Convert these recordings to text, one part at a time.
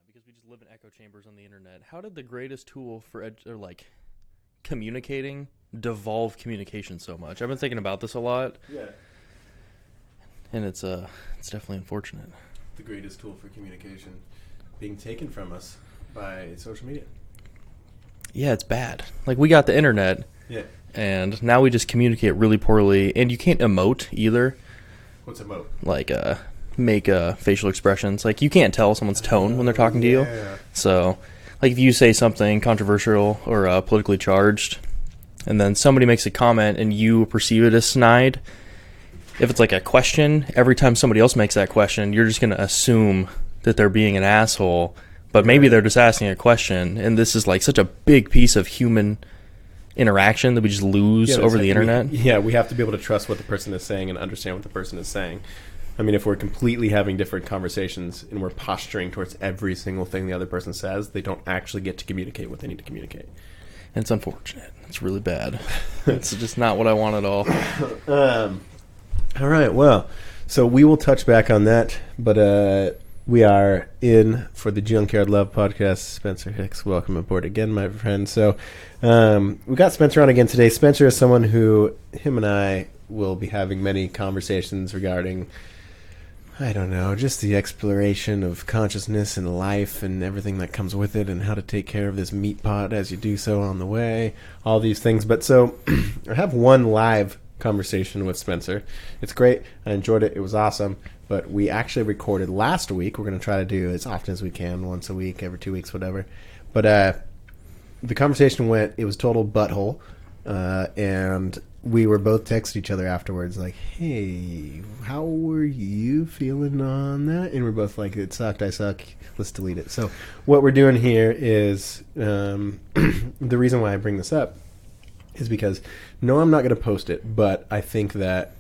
because we just live in echo chambers on the internet. How did the greatest tool for communicating devolve communication so much? I've been thinking about this a lot. Yeah. And it's definitely unfortunate. The greatest tool for communication being taken from us by social media. Yeah, it's bad. Like, we got the internet. Yeah. And now we just communicate really poorly. And you can't emote either. What's emote? Like, make facial expressions. Like, you can't tell someone's tone when they're talking to you. So, like, if you say something controversial or politically charged, and then somebody makes a comment and you perceive it as snide, if it's like a question, every time somebody else makes that question, you're just going to assume that they're being an asshole. But maybe they're just asking a question, and this is like such a big piece of human interaction that we just lose over the internet. We have to be able to trust what the person is saying and understand what the person is saying. I mean, if we're completely having different conversations and we're posturing towards every single thing the other person says, they don't actually get to communicate what they need to communicate. And it's unfortunate. It's really bad. It's just not what I want at all. All right, well, so we will touch back on that, but we are in for the Junkyard Love podcast. Spencer Hicks, welcome aboard again, my friend. So we got Spencer on again today. Spencer is someone who, him and I will be having many conversations regarding, I don't know, just the exploration of consciousness and life and everything that comes with it and how to take care of this meat pot as you do so on the way, all these things. But so I have one live conversation with Spencer. It's great. I enjoyed it. It was awesome. But we actually recorded last week. We're going to try to do as often as we can, once a week, every 2 weeks, whatever. But the conversation went, it was total butthole. And we were both texting each other afterwards like, hey, how were you feeling on that? And we're both like, it sucked, I suck, let's delete it. So what we're doing here is, the reason why I bring this up is because, no, I'm not going to post it, but I think that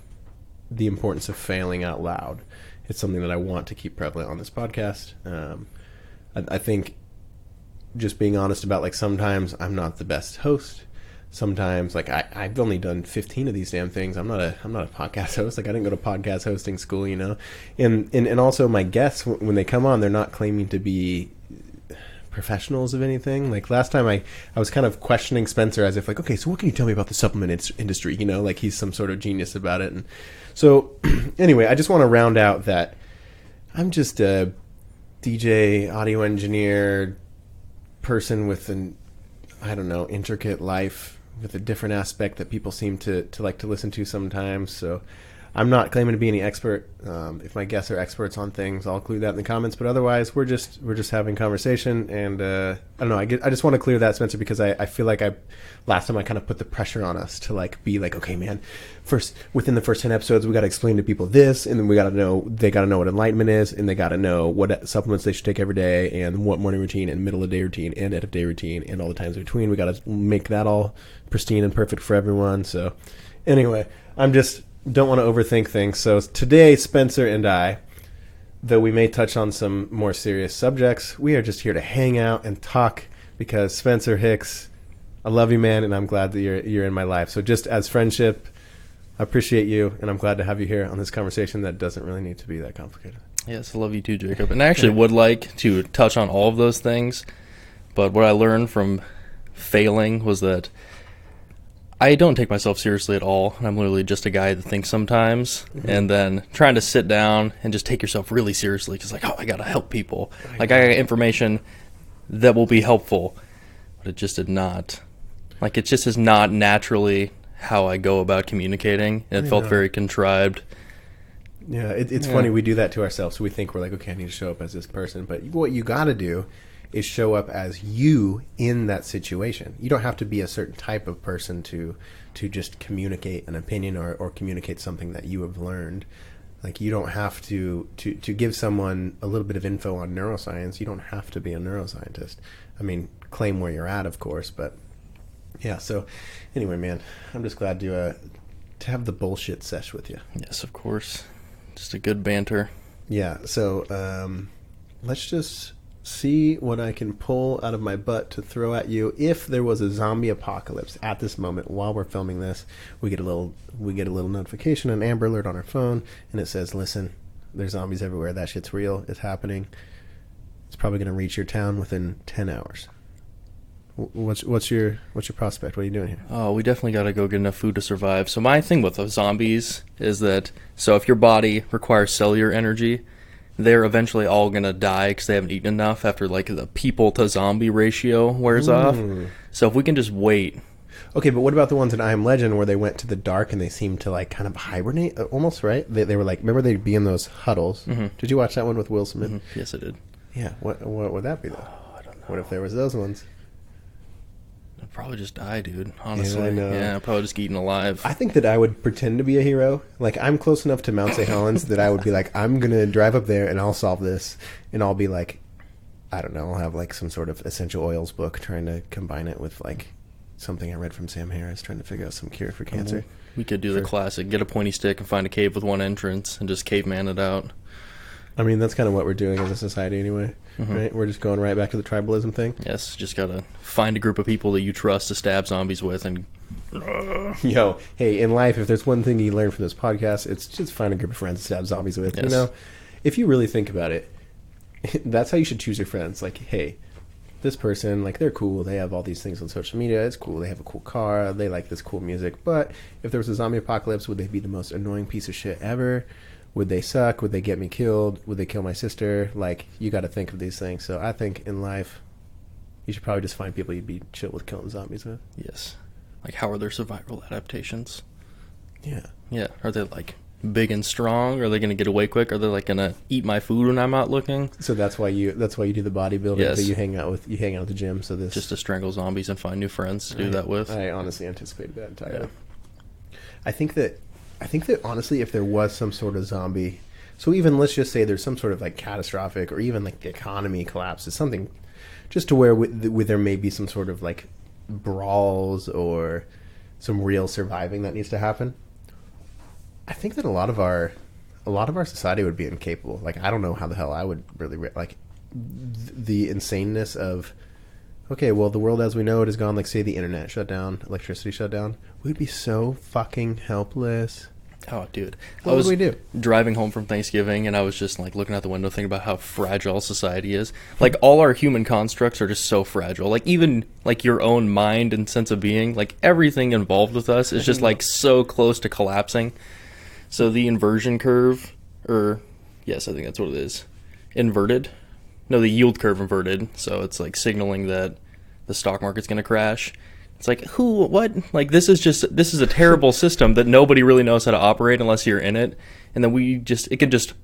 the importance of failing out loud is something that I want to keep prevalent on this podcast. I think just being honest about, like, sometimes I'm not the best host. Sometimes, like, I've only done 15 of these damn things. I'm not a podcast host. Like, I didn't go to podcast hosting school, you know. And also my guests, when they come on, they're not claiming to be professionals of anything. Like, last time I was kind of questioning Spencer as if, like, okay, so what can you tell me about the supplement industry? You know, like, he's some sort of genius about it. And so anyway, I just want to round out that I'm just a DJ, audio engineer, person with an, I don't know, intricate life with a different aspect that people seem to like to listen to sometimes. So I'm not claiming to be any expert. If my guests are experts on things, I'll include that in the comments. But otherwise, we're just having conversation. And I don't know. I just want to clear that, Spencer, because I feel like last time I kind of put the pressure on us to, like, be like, okay, man, within the first 10 episodes, we got to explain to people this, and then they got to know what enlightenment is, and they got to know what supplements they should take every day, and what morning routine, and middle of day routine, and end of day routine, and all the times in between. We got to make that all pristine and perfect for everyone. So anyway, don't want to overthink things. So today, Spencer and I, though we may touch on some more serious subjects, we are just here to hang out and talk because Spencer Hicks, I love you, man, and I'm glad that you're in my life. So just as friendship, I appreciate you, and I'm glad to have you here on this conversation that doesn't really need to be that complicated. Yes, I love you too, Jacob. And I actually would like to touch on all of those things, but what I learned from failing was that I don't take myself seriously at all. I'm literally just a guy that thinks sometimes, and then trying to sit down and just take yourself really seriously because, like, oh, I got to help people. Like, I got information that will be helpful, but it just did not. Like, it just is not naturally how I go about communicating, and it felt very contrived. Yeah, it's funny. We do that to ourselves. We think we're like, okay, I need to show up as this person. But what you got to do is show up as you in that situation. You don't have to be a certain type of person to just communicate an opinion or communicate something that you have learned. Like, you don't have to give someone a little bit of info on neuroscience. You don't have to be a neuroscientist. I mean, claim where you're at, of course, but yeah. So anyway, man, I'm just glad to have the bullshit sesh with you. Yes, of course. Just a good banter. Yeah. So let's just see what I can pull out of my butt to throw at you. If there was a zombie apocalypse at this moment while we're filming this, we get a little notification, an Amber Alert on our phone, and it says, listen, there's zombies everywhere. That shit's real. It's happening. it's probably going to reach your town within 10 hours. What's your prospect? What are you doing here? Oh, we definitely got to go get enough food to survive. So my thing with the zombies is that, so if your body requires cellular energy, they're eventually all going to die because they haven't eaten enough after, like, the people to zombie ratio wears off. So if we can just wait. Okay, but what about the ones in I Am Legend where they went to the dark and they seemed to, like, kind of hibernate almost, right? They were like, remember they'd be in those huddles? Mm-hmm. Did you watch that one with Will Smith? Mm-hmm. Yes, I did. Yeah, what would that be, though? Oh, I don't know. What if there was those ones? I'd probably just die, dude, honestly. Yeah, I know. Yeah, I'd probably just get eaten alive. I think that I would pretend to be a hero. Like, I'm close enough to Mount St. Helens that I would be like, I'm going to drive up there and I'll solve this. And I'll be like, I don't know, I'll have like some sort of essential oils book trying to combine it with like something I read from Sam Harris trying to figure out some cure for cancer. We could do the classic, get a pointy stick and find a cave with one entrance and just caveman it out. I mean, that's kind of what we're doing as a society anyway, right? We're just going right back to the tribalism thing. Yes, just gotta find a group of people that you trust to stab zombies with and... Yo, hey, in life, if there's one thing you learn from this podcast, it's just find a group of friends to stab zombies with. Yes. You know, if you really think about it, that's how you should choose your friends. Like, hey, this person, like, they're cool. They have all these things on social media. It's cool. They have a cool car. They like this cool music. But if there was a zombie apocalypse, would they be the most annoying piece of shit ever? Would they suck? Would they get me killed? Would they kill my sister? Like, you got to think of these things. So I think in life, you should probably just find people you'd be chill with killing zombies with. Yes. Like, how are their survival adaptations? Yeah. Yeah. Are they, like, big and strong? Are they going to get away quick? Are they, like, going to eat my food when I'm not looking? So that's why you do the bodybuilding. Yes. That you hang out at the gym. So this just to strangle zombies and find new friends to do that with. I honestly anticipated that entirely. Yeah. I think that honestly, if there was some sort of zombie, so even let's just say there's some sort of like catastrophic, or even like the economy collapses, something just to where there may be some sort of like brawls or some real surviving that needs to happen. I think that a lot of our society would be incapable. Like, I don't know how the hell I would really like the insaneness of. Okay, well, the world as we know it is gone. Like, say the internet shut down, electricity shut down. We'd be so fucking helpless. Oh, dude. What would we do? Driving home from Thanksgiving, and I was just, like, looking out the window thinking about how fragile society is. Like, all our human constructs are just so fragile. Like, even, like, your own mind and sense of being, like, everything involved with us is just, like, so close to collapsing. So the inversion curve, or, yes, I think that's what it is. Inverted? No, the yield curve inverted. So it's, like, signaling that the stock market's going to crash. It's like, what? Like, this is a terrible system that nobody really knows how to operate unless you're in it. And then it could just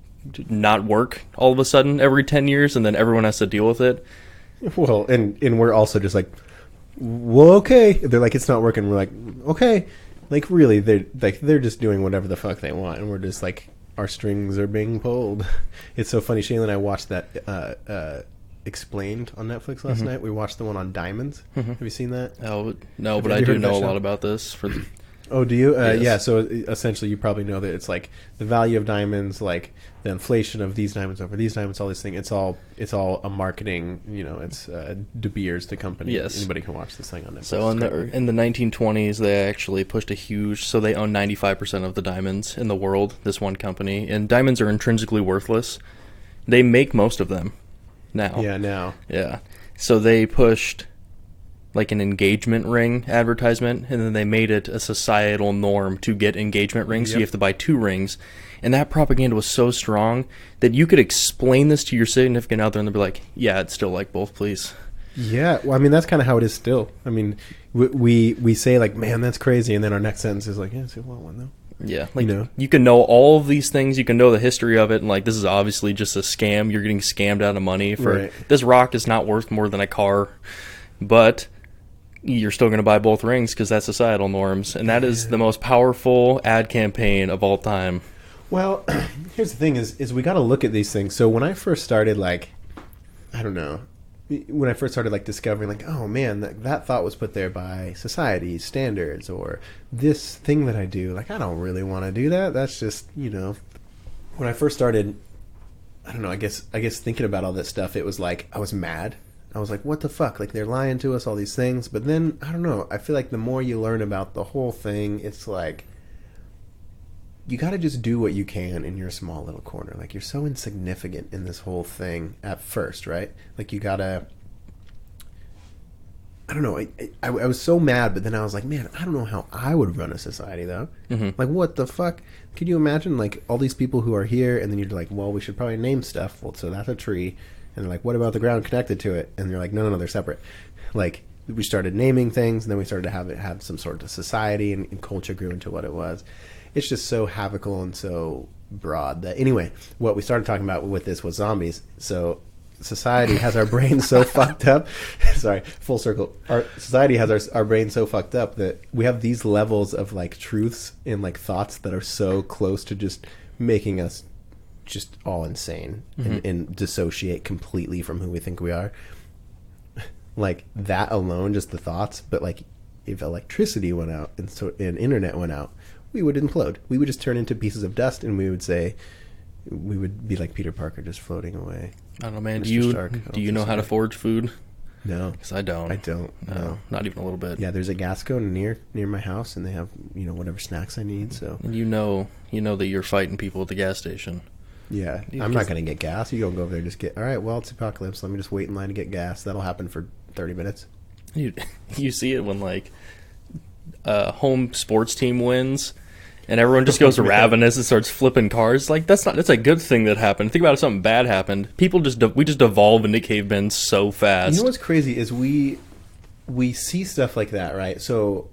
not work all of a sudden every 10 years, and then everyone has to deal with it. Well, and we're also just like, well, okay. They're like, it's not working. We're like, okay. Like, really, they're just doing whatever the fuck they want, and we're just like, our strings are being pulled. It's so funny. Shayla and I watched that Explained on Netflix last night. We watched the one on diamonds. Have you seen that? Oh, no, but I do know a lot about this. Oh, do you? Yes. Yeah, so essentially you probably know that it's like the value of diamonds, like the inflation of these diamonds over these diamonds, all these things. It's all a marketing, it's De Beers, the company. Yes. Anybody can watch this thing on Netflix. So in the 1920s, they actually pushed so they own 95% of the diamonds in the world, this one company. And diamonds are intrinsically worthless. They make most of them. Now. Yeah. So they pushed like an engagement ring advertisement, and then they made it a societal norm to get engagement rings. Yep. So you have to buy 2 rings. And that propaganda was so strong that you could explain this to your significant other and they'd be like, yeah, I'd still like both, please. Yeah. Well, I mean, that's kind of how it is still. I mean, we say like, man, that's crazy. And then our next sentence is like, yeah, I still want one though. Yeah, like, you can know all of these things, you can know the history of it, and, like, this is obviously just a scam. You're getting scammed out of money for... Right. This rock is not worth more than a car, but you're still going to buy both rings because that's societal norms, and that is the most powerful ad campaign of all time. Well, here's the thing is we got to look at these things. So when I first started, like, I don't know... When I first started like discovering like, oh man, that thought was put there by society standards, or this thing that I do, like, I don't really want to do that. That's just, when I first started, I don't know, I guess thinking about all that stuff, it was like, I was mad. I was like, what the fuck? Like, they're lying to us, all these things. But then, I don't know, I feel like the more you learn about the whole thing, it's like, you got to just do what you can in your small little corner. Like, you're so insignificant in this whole thing at first, right? Like, you got to, I don't know. I was so mad, but then I was like, man, I don't know how I would run a society, though. Mm-hmm. Like, what the fuck? Could you imagine, like, all these people who are here, and then you're like, well, we should probably name stuff. Well, so that's a tree. And they're like, what about the ground connected to it? And they're like, no, they're separate. Like, we started naming things, and then we started to have some sort of society, and culture grew into what it was. It's just so havocal and so broad that, anyway, what we started talking about with this was zombies. So society has our brains so fucked up. Sorry, full circle. Our society has our brains so fucked up that we have these levels of, like, truths and, like, thoughts that are so close to just making us just all insane and dissociate completely from who we think we are. Like, that alone, just the thoughts. But, like, if electricity went out and internet went out, we would implode. We would just turn into pieces of dust, and we would be like Peter Parker, just floating away. I don't know, man. Mr. Do you know how to forge food? No, because I don't. I don't. No, not even a little bit. Yeah, there's a gas cone near my house, and they have, whatever snacks I need. So and you know that you're fighting people at the gas station. Yeah, I'm not going to get gas. You don't go over there and just get, all right, well, it's apocalypse. Let me just wait in line to get gas. That'll happen for 30 minutes. You see it when, like, home sports team wins and everyone just goes ravenous and starts flipping cars. Like, that's a good thing that happened. Think about if something bad happened. We just evolve into cavemen so fast. You know what's crazy is we see stuff like that, right? So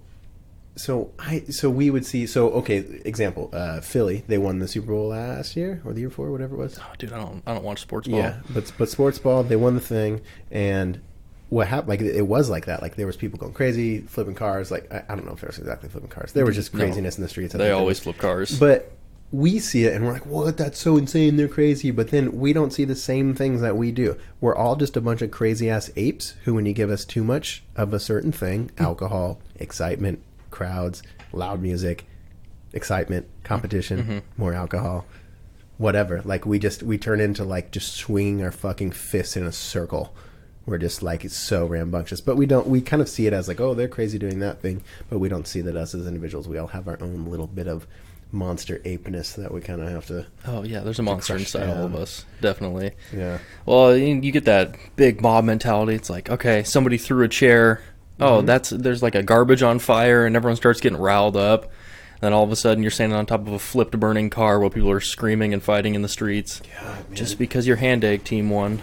we would see. So, okay, example, Philly, they won the Super Bowl last year or the year before, whatever it was. Oh, dude, I don't watch sports ball. Yeah, but sports ball, they won the thing, and what happened? Like, it was like that. Like, there was people going crazy, flipping cars. Like, I don't know if there was exactly flipping cars. There was just craziness in the streets. They always flip cars. But we see it, and we're like, what? That's so insane. They're crazy. But then we don't see the same things that we do. We're all just a bunch of crazy-ass apes who, when you give us too much of a certain thing, alcohol, excitement, crowds, loud music, excitement, competition, more alcohol, whatever. Like, we turn into, like, just swinging our fucking fists in a circle. We're just, like, it's so rambunctious. But we kind of see it as, like, oh, they're crazy doing that thing. But we don't see that us as individuals, we all have our own little bit of monster apeness that we kind of have to. Oh, yeah, there's a monster inside all of us. Definitely. Yeah. Well, you get that big mob mentality. It's like, okay, somebody threw a chair. Oh, there's like a garbage on fire, and everyone starts getting riled up. Then all of a sudden, you're standing on top of a flipped burning car while people are screaming and fighting in the streets. God, just because your hand-egg team won.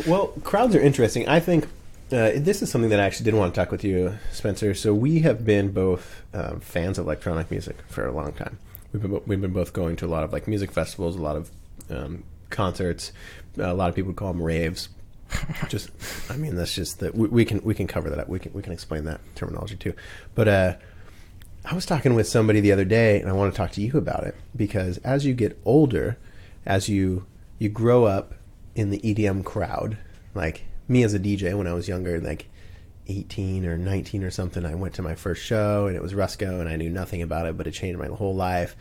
Well, crowds are interesting. I think this is something that I actually did want to talk with you, Spencer. So we have been both fans of electronic music for a long time. We've been both going to a lot of, like, music festivals, a lot of concerts. A lot of people call them raves. That's just that we can cover that up. We can explain that terminology too. But I was talking with somebody the other day, and I want to talk to you about it, because as you get older, as you grow up in the EDM crowd, like me as a DJ when I was younger, like 18 or 19 or something, I went to my first show, and it was Rusco, and I knew nothing about it, but it changed my whole life.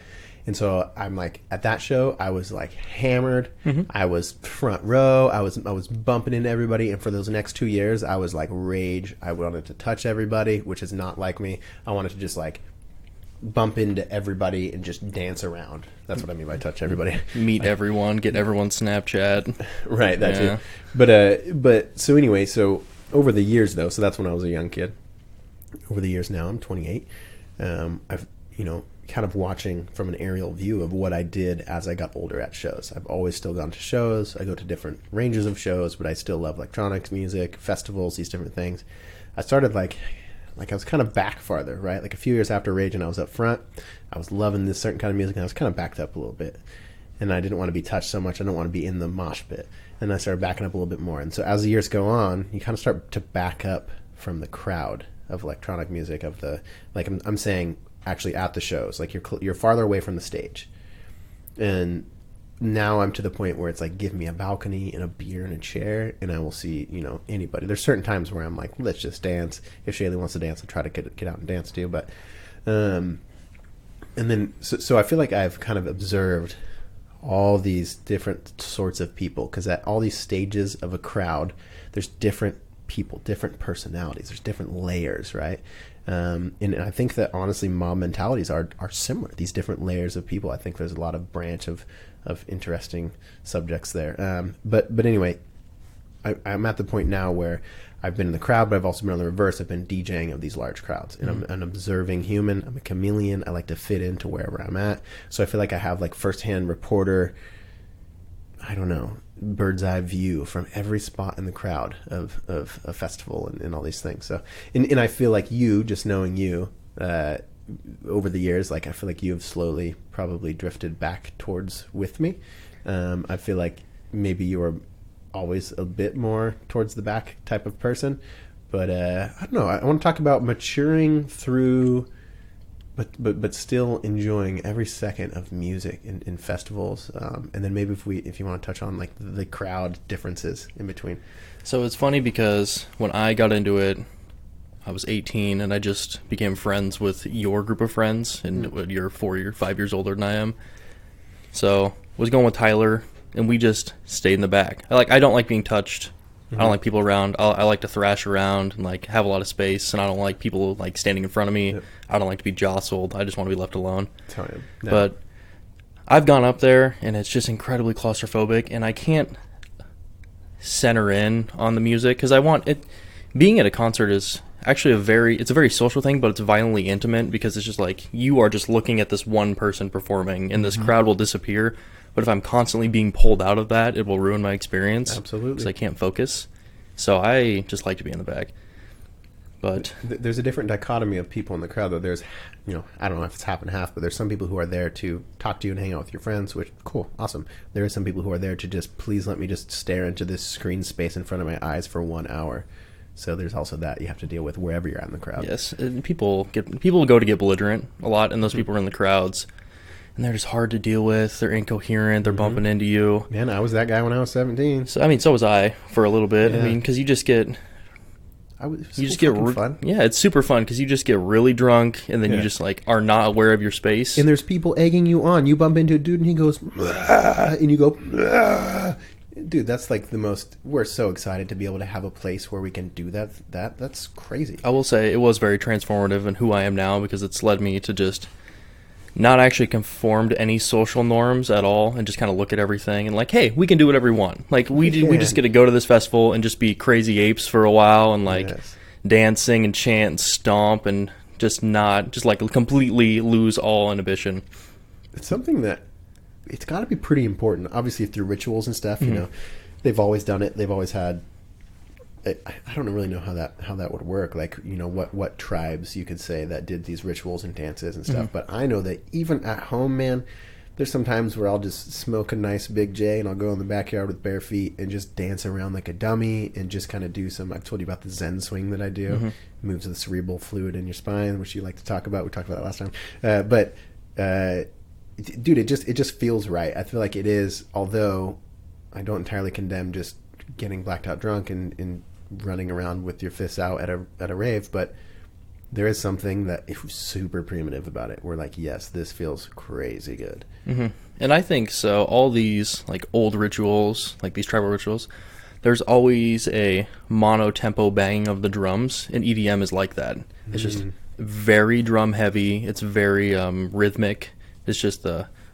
And so I'm like, at that show, I was like hammered. I was front row. I was bumping into everybody. And for those next 2 years, I was like rage. I wanted to touch everybody, which is not like me. I wanted to just, like, bump into everybody and just dance around. That's what I mean by touch everybody. Meet everyone, get everyone's Snapchat. Right, that too. But so anyway, so over the years, though, so that's when I was a young kid. Over the years now, I'm 28. I've, kind of watching from an aerial view of what I did as I got older at shows. I've always still gone to shows. I go to different ranges of shows, but I still love electronics music, festivals, these different things. I started like I was kind of back farther, right? Like a few years after Rage, and I was up front. I was loving this certain kind of music, and I was kind of backed up a little bit. And I didn't want to be touched so much. I didn't want to be in the mosh pit. And I started backing up a little bit more. And so as the years go on, you kind of start to back up from the crowd of electronic music, of the, like I'm saying, actually at the shows. Like you're farther away from the stage. And now I'm to the point where it's like, give me a balcony and a beer and a chair, and I will see, anybody. There's certain times where I'm like, let's just dance. If Shaylee wants to dance, I'll try to get out and dance too. But, and then, so I feel like I've kind of observed all these different sorts of people, because at all these stages of a crowd, there's different people, different personalities. There's different layers, right? And I think that honestly, mob mentalities are similar. These different layers of people. I think there's a lot of branch of interesting subjects there. But anyway, I'm at the point now where I've been in the crowd, but I've also been on the reverse. I've been DJing of these large crowds, and I'm an observing human. I'm a chameleon. I like to fit into wherever I'm at. So I feel like I have like firsthand reporter, I don't know, bird's eye view from every spot in the crowd of a festival and all these things. So, and I feel like you, just knowing you, over the years, like I feel like you have slowly probably drifted back towards with me. I feel like maybe you were always a bit more towards the back type of person, but I don't know. I want to talk about maturing through, but still enjoying every second of music in festivals, and then maybe if you want to touch on like the crowd differences in between. So it's funny because when I got into it, I was 18 and I just became friends with your group of friends, and you're 5 years older than I am. So I was going with Tyler, and we just stayed in the back. I don't like being touched. I don't like people around. I like to thrash around and like have a lot of space, and I don't like people like standing in front of me. Yep. I don't like to be jostled. I just want to be left alone. No. But I've gone up there, and it's just incredibly claustrophobic, and I can't center in on the music because I want it. Being at a concert is actually it's a very social thing, but it's violently intimate because it's just like you are just looking at this one person performing, and this crowd will disappear. But if I'm constantly being pulled out of that, it will ruin my experience. Absolutely. Because I can't focus. So I just like to be in the back. But there's a different dichotomy of people in the crowd, though. There's, I don't know if it's half and half, but there's some people who are there to talk to you and hang out with your friends, which, cool, awesome. There are some people who are there to just, please let me just stare into this screen space in front of my eyes for 1 hour. So there's also that you have to deal with wherever you're at in the crowd. Yes, and people go to get belligerent a lot, and those people are in the crowds. And they're just hard to deal with. They're incoherent. They're bumping into you. Man, I was that guy when I was 17. So so was I for a little bit. Yeah. Because you just get... fun. Yeah, it's super fun because you just get really drunk, and then you just are not aware of your space. And there's people egging you on. You bump into a dude, and he goes... and you go... Dude, that's like the most... We're so excited to be able to have a place where we can do that. That's crazy. I will say it was very transformative in who I am now, because it's led me to just... not actually conform to any social norms at all, and just kind of look at everything and like, hey, we can do whatever we want. Like we just get to go to this festival and just be crazy apes for a while, and like dancing and chant and stomp, and just completely lose all inhibition. It's something that it's got to be pretty important. Obviously through rituals and stuff, they've always done it. They've always had. I don't really know how that would work. Like, what tribes you could say that did these rituals and dances and stuff. But I know that even at home, man, there's some times where I'll just smoke a nice big J and I'll go in the backyard with bare feet and just dance around like a dummy and just kind of do some. I've told you about the Zen swing that I do. Moves the cerebral fluid in your spine, which you like to talk about. We talked about that last time. Dude, it just feels right. I feel like it is. Although I don't entirely condemn just getting blacked out drunk and running around with your fists out at a rave, but there is something that is super primitive about it. We're like, yes, this feels crazy good. And I think so. All these like old rituals, like these tribal rituals, there's always a mono tempo banging of the drums, and EDM is like that. It's just very drum heavy. It's very rhythmic. It's just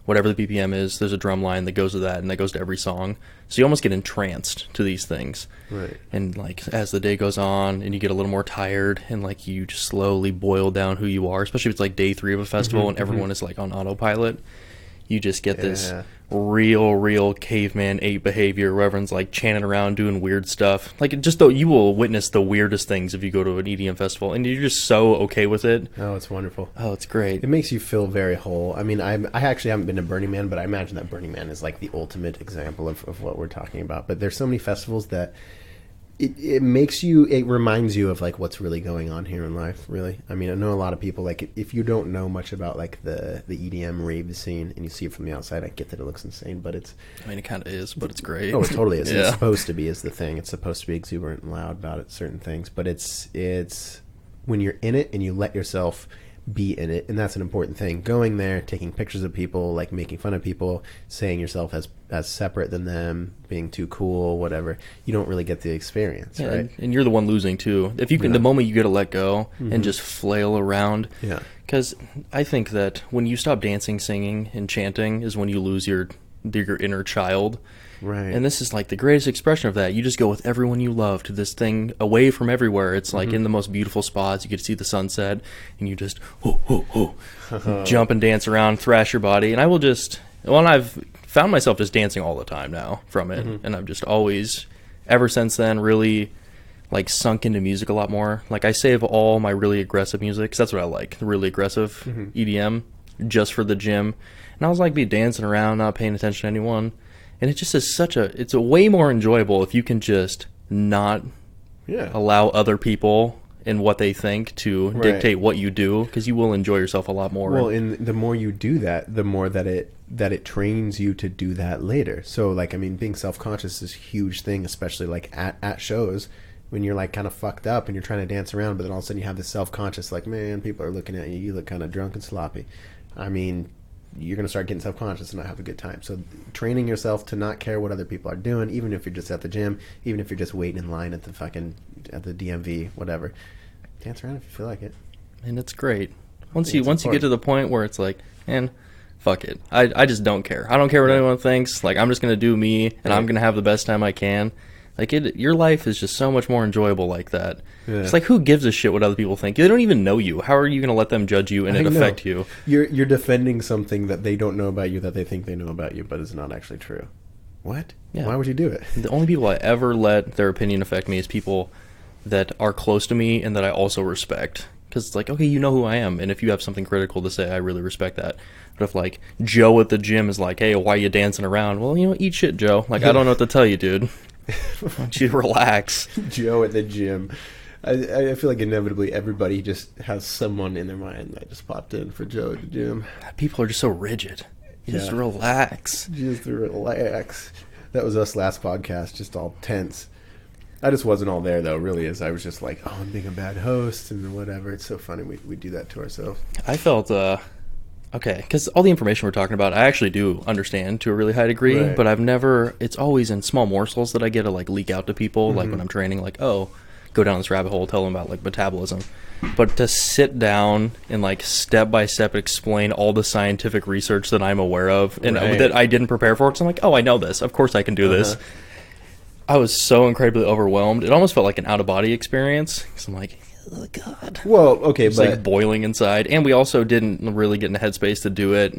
whatever the BPM is, there's a drum line that goes to that, and that goes to every song. So you almost get entranced to these things. Right. And like as the day goes on and you get a little more tired, and like you just slowly boil down who you are, especially if it's like day 3 of a festival and everyone is like on autopilot, you just get this real caveman ape behavior where everyone's like chanting around doing weird stuff. Like just though you will witness the weirdest things if you go to an EDM festival, and you're just so okay with it. Oh, it's wonderful. Oh, it's great. It makes you feel very whole. I mean, I actually haven't been to Burning Man, but I imagine that Burning Man is like the ultimate example of what we're talking about. But there's so many festivals that it reminds you of like what's really going on here in life, really. I mean, I know a lot of people, like if you don't know much about like the EDM rave scene and you see it from the outside, I get that it looks insane, but it kind of is, but it's great. Oh, it totally is. It's supposed to be, is the thing. It's supposed to be exuberant and loud about it, certain things, but it's when you're in it and you let yourself be in it, and that's an important thing. Going there, taking pictures of people, like making fun of people, saying yourself as separate than them, being too cool, whatever, you don't really get the experience, right? And you're the one losing too. If you can, the moment you get to let go and just flail around. Yeah. Because I think that when you stop dancing, singing, and chanting is when you lose your inner child. Right. And this is like the greatest expression of that. You just go with everyone you love to this thing away from everywhere. It's like in the most beautiful spots. You get to see the sunset, and you just jump and dance around, thrash your body. And I will just, and I've found myself just dancing all the time now from it. And I've just always, ever since then, really like sunk into music a lot more. Like I save all my really aggressive music, 'cause that's what I like, the really aggressive EDM, just for the gym. And I was like, be dancing around, not paying attention to anyone. And it just is it's a way more enjoyable if you can just not allow other people and what they think to dictate what you do, because you will enjoy yourself a lot more. Well, and the more you do that, the more that it trains you to do that later. So, like, I mean, being self-conscious is a huge thing, especially like at shows when you're like kind of fucked up and you're trying to dance around, but then all of a sudden you have this self-conscious, like, man, people are looking at you, you look kind of drunk and sloppy. I mean, you're going to start getting self-conscious and not have a good time. So training yourself to not care what other people are doing, even if you're just at the gym, even if you're just waiting in line at the DMV, whatever, dance around if you feel like it. And it's great. Once you get to the point where it's like, man, fuck it. I just don't care. I don't care what anyone thinks. Like, I'm just going to do me, and I'm going to have the best time I can. Like, your life is just so much more enjoyable like that. Yeah. It's like, who gives a shit what other people think? They don't even know you. How are you going to let them judge you and affect you? You're defending something that they don't know about you, that they think they know about you, but is not actually true. What? Yeah. Why would you do it? The only people I ever let their opinion affect me is people that are close to me and that I also respect. Because it's like, okay, you know who I am, and if you have something critical to say, I really respect that. But if, like, Joe at the gym is like, hey, why are you dancing around? Well, eat shit, Joe. Like, I don't know what to tell you, dude. Why don't you relax? Joe at the gym. I feel like inevitably everybody just has someone in their mind that just popped in for Joe at the gym. People are just so rigid. Just relax. Just relax. That was us last podcast, just all tense. I just wasn't all there, though, really, as I was just like, oh, I'm being a bad host and whatever. It's so funny we do that to ourselves. I felt, okay, because all the information we're talking about, I actually do understand to a really high degree, but I've never, it's always in small morsels that I get to, like, leak out to people, like when I'm training, like, oh, go down this rabbit hole, tell them about, like, metabolism. But to sit down and, like, step-by-step explain all the scientific research that I'm aware of and that I didn't prepare for, because I'm like, oh, I know this. Of course I can do this. I was so incredibly overwhelmed. It almost felt like an out-of-body experience. Because I'm like, oh, God. Well, okay, it's like boiling inside. And we also didn't really get in the headspace to do it.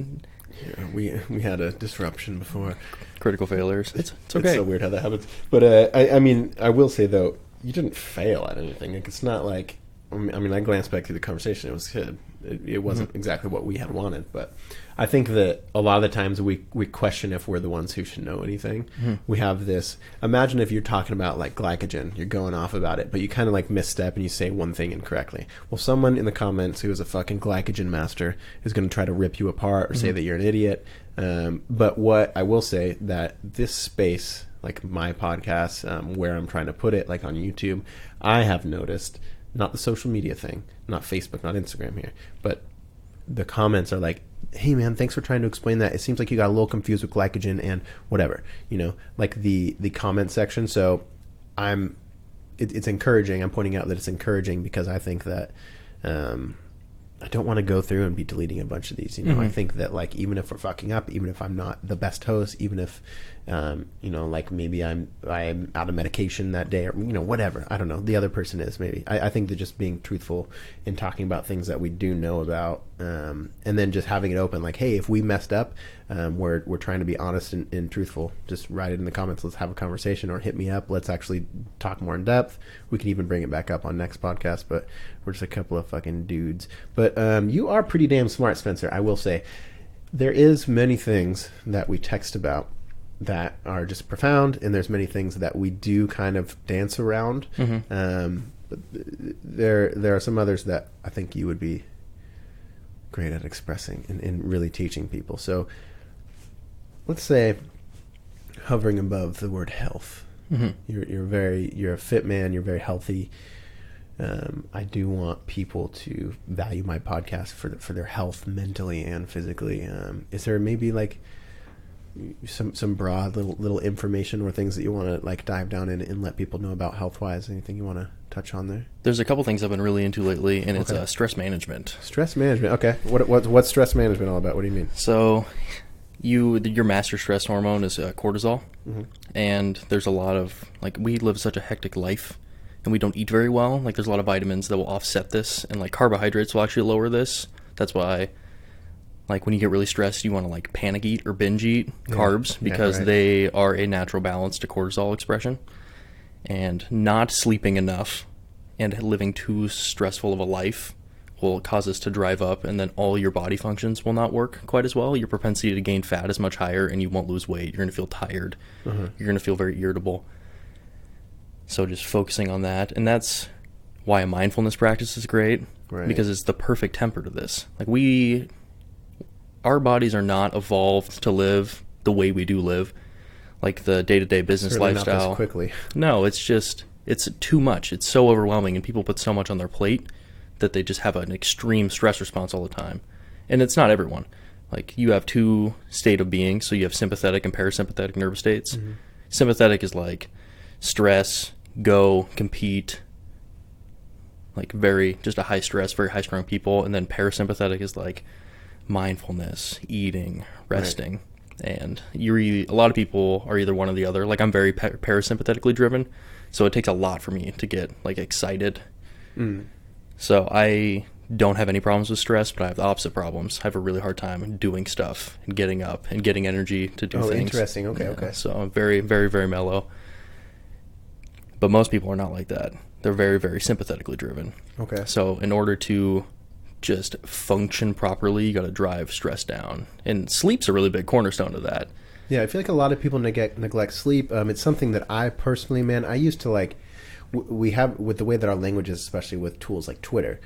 Yeah, we had a disruption before. Critical failures. It's okay. It's so weird how that happens. But, I mean, I will say, though, you didn't fail at anything. Like, it's not like... I mean, I glanced back through the conversation. It was good. It wasn't exactly what we had wanted, but I think that a lot of the times we question if we're the ones who should know anything. We have this. Imagine if you're talking about like glycogen, you're going off about it, but you kind of like misstep and you say one thing incorrectly. Well, someone in the comments who is a fucking glycogen master is going to try to rip you apart or say that you're an idiot. But what I will say that this space, like my podcast, where I'm trying to put it, like on YouTube, I have noticed. Not the social media thing, not Facebook, not Instagram here, but the comments are like, hey man, thanks for trying to explain that. It seems like you got a little confused with glycogen and whatever, like the comment section. So it's encouraging. I'm pointing out that it's encouraging because I think that I don't want to go through and be deleting a bunch of these. I think that like even if we're fucking up, even if I'm not the best host, even if like maybe I'm out of medication that day or whatever. I don't know. The other person is maybe. I think that just being truthful and talking about things that we do know about, and then just having it open, like, hey, if we messed up, we're trying to be honest and truthful. Just write it in the comments. Let's have a conversation or hit me up. Let's actually talk more in depth. We can even bring it back up on next podcast. But we're just a couple of fucking dudes. But you are pretty damn smart, Spencer. I will say there is many things that we text about that are just profound, and there's many things that we do kind of dance around. But there are some others that I think you would be great at expressing and really teaching people. So let's say hovering above the word health. You're a fit man. You're very healthy. I do want people to value my podcast for their health mentally and physically. Is there maybe like some broad little information or things that you want to like dive down in and let people know about health wise? Anything you want to touch on there? There's a couple things I've been really into lately, and it's stress management. Stress management. Okay. What's stress management all about? What do you mean? So your master stress hormone is cortisol, and there's a lot of, like, we live such a hectic life, and we don't eat very well. Like, there's a lot of vitamins that will offset this, and like carbohydrates will actually lower this. That's why, like, when you get really stressed, you want to like panic eat or binge eat carbs, because they are a natural balance to cortisol expression. And not sleeping enough and living too stressful of a life will cause us to drive up, and then all your body functions will not work quite as well. Your propensity to gain fat is much higher, and you won't lose weight. You're going to feel tired. You're going to feel very irritable. So just focusing on that. And that's why a mindfulness practice is great, because it's the perfect temper to this. Like, our bodies are not evolved to live the way we do live, like the day-to-day business lifestyle. Not this quickly. No, it's too much. It's so overwhelming, and people put so much on their plate that they just have an extreme stress response all the time. And it's not everyone. Like, you have two state of being, so you have sympathetic and parasympathetic nervous states. Sympathetic is like stress, go, compete, like just a high stress, very high strung people. And then parasympathetic is like mindfulness, eating, resting. And a lot of people are either one or the other. Like, I'm very parasympathetically driven, so it takes a lot for me to get like excited. So I don't have any problems with stress, but I have the opposite problems. I have a really hard time doing stuff and getting up and getting energy to do things. Interesting. Okay. So I'm very, very, very mellow. But most people are not like that. They're very, very sympathetically driven. Okay. So in order to just function properly, you got to drive stress down. And sleep's a really big cornerstone of that. Yeah, I feel like a lot of people neglect sleep. It's something that I personally, I used to like. We have, with the way that our language is, especially with tools like Twitter,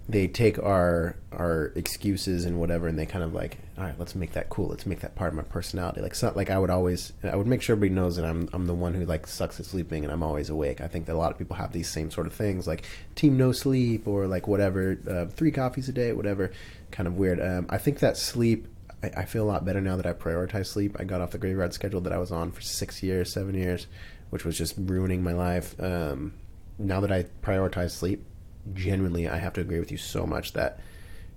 they take our excuses and whatever, and they kind of like, all right, let's make that cool. Let's make that part of my personality. Like, it's not like I would make sure everybody knows that I'm the one who like sucks at sleeping and I'm always awake. I think that a lot of people have these same sort of things, like team no sleep or like whatever, 3 coffees a day, whatever, kind of weird. I think that sleep, I feel a lot better now that I prioritize sleep. I got off the graveyard schedule that I was on for 7 years, which was just ruining my life. Now that I prioritize sleep, genuinely, I have to agree with you so much that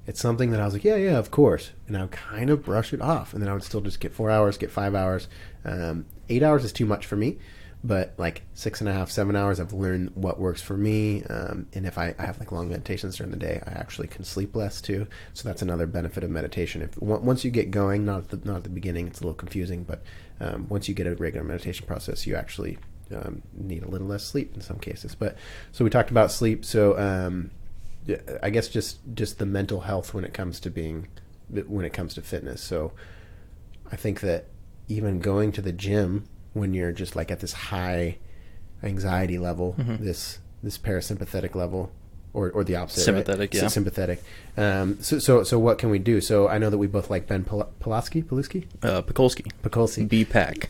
it's something that I was like, yeah, of course. And I would kind of brush it off. And then I would still just get 4 hours, get 5 hours. 8 hours is too much for me. But like 6.5, 7 hours, I've learned what works for me. And if I have like long meditations during the day, I actually can sleep less too. So that's another benefit of meditation. Once you get going, not at the beginning, it's a little confusing, but once you get a regular meditation process, you actually need a little less sleep in some cases. But so we talked about sleep. So I guess just the mental health when it comes to fitness. So I think that even going to the gym when you're just like at this high anxiety level, this parasympathetic level, or the opposite, sympathetic, right? Yeah, sympathetic. So what can we do? So I know that we both like Ben Pakulski, Pakulski,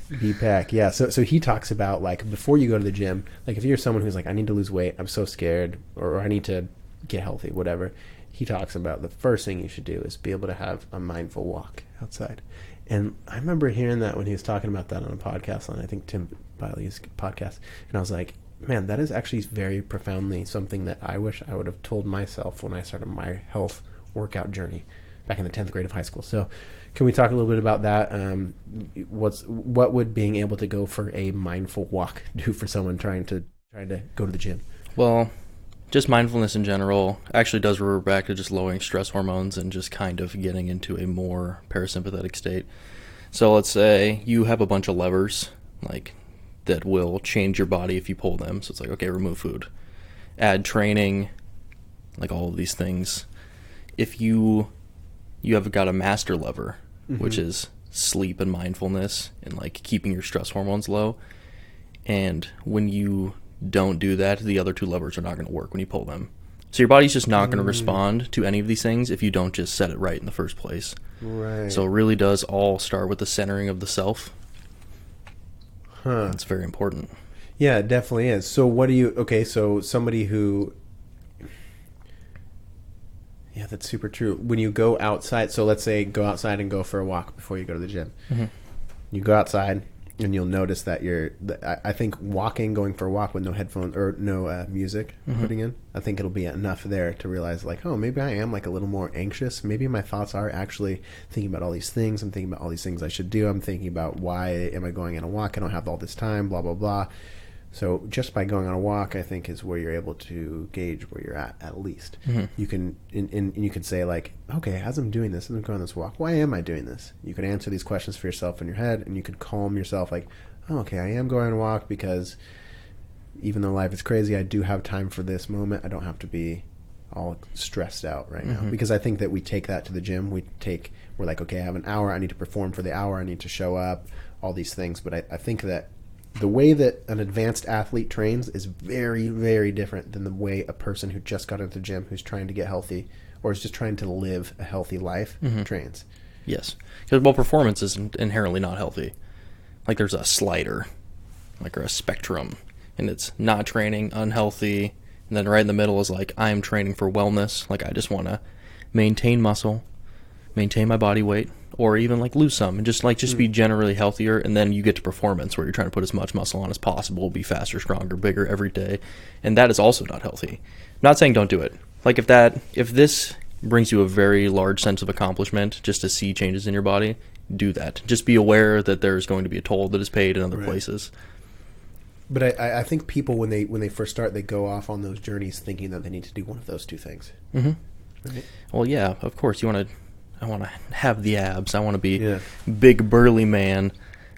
BPAC, yeah. So he talks about like before you go to the gym, like if you're someone who's like, I need to lose weight, I'm so scared, or I need to get healthy, whatever. He talks about the first thing you should do is be able to have a mindful walk outside. And I remember hearing that when he was talking about that on a podcast, on I think Tim Biley's podcast, and I was like, man, that is actually very profoundly something that I wish I would have told myself when I started my health workout journey back in the 10th grade of high school. So can we talk a little bit about that? What would being able to go for a mindful walk do for someone trying to go to the gym? Well, just mindfulness in general actually does revert back to just lowering stress hormones and just kind of getting into a more parasympathetic state. So let's say you have a bunch of levers, like, that will change your body if you pull them. So it's like, okay, remove food, add training, like all of these things. If you have got a master lever, which is sleep and mindfulness and like keeping your stress hormones low. And when you don't do that, the other two levers are not going to work when you pull them. So your body's just not going to respond to any of these things if you don't just set it right in the first place. Right. So it really does all start with the centering of the self. Huh. It's very important. Yeah, it definitely is. So so somebody who Yeah, that's super true. When you go outside, so let's say go outside and go for a walk before you go to the gym. Mm-hmm. You go outside and you'll notice that I think going for a walk with no headphones or no music putting in, I think it'll be enough there to realize like, oh, maybe I am like a little more anxious. Maybe my thoughts are actually thinking about all these things. I'm thinking about all these things I should do. I'm thinking about why am I going on a walk? I don't have all this time, blah, blah, blah. So just by going on a walk, I think is where you're able to gauge where you're at least. Mm-hmm. You can, and you can say like, okay, as I'm doing this, as I'm going on this walk, why am I doing this? You can answer these questions for yourself in your head, and you could calm yourself like, oh, okay, I am going on a walk because even though life is crazy, I do have time for this moment. I don't have to be all stressed out right now. Because I think that we take that to the gym. We're like, okay, I have an hour. I need to perform for the hour. I need to show up, all these things. But I think that the way that an advanced athlete trains is very, very different than the way a person who just got into the gym, who's trying to get healthy or is just trying to live a healthy life, trains. Yes. Because, performance is inherently not healthy. Like there's a slider, like or a spectrum, and it's not training, unhealthy, and then right in the middle is like I'm training for wellness, like I just want to maintain muscle, maintain my body weight, or even like lose some and just be generally healthier. And then you get to performance where you're trying to put as much muscle on as possible, be faster, stronger, bigger every day, and that is also not healthy. I'm not saying don't do it. Like if this brings you a very large sense of accomplishment just to see changes in your body, do that. Just be aware that there's going to be a toll that is paid in other places. But I think people when they first start, they go off on those journeys thinking that they need to do one of those two things. Mm-hmm. Right? Well, yeah, of course I want to have the abs. I want to be big burly man,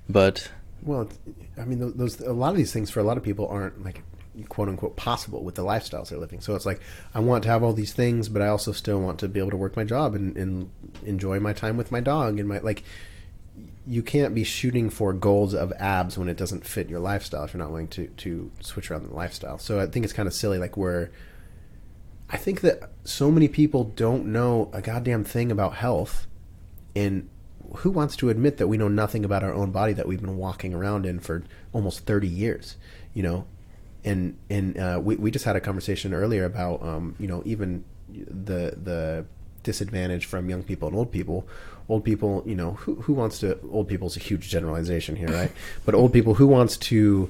but I mean, those a lot of these things for a lot of people aren't like quote unquote possible with the lifestyles they're living. So it's like I want to have all these things, but I also still want to be able to work my job and enjoy my time with my dog and my like. You can't be shooting for goals of abs when it doesn't fit your lifestyle if you're not willing to switch around the lifestyle. So I think it's kind of silly. Like I think that so many people don't know a goddamn thing about health, and who wants to admit that we know nothing about our own body that we've been walking around in for almost 30 years, you know? And we just had a conversation earlier about, even the disadvantage from young people and old people. Old people, who wants to, old people is a huge generalization here, right? But old people, who wants to,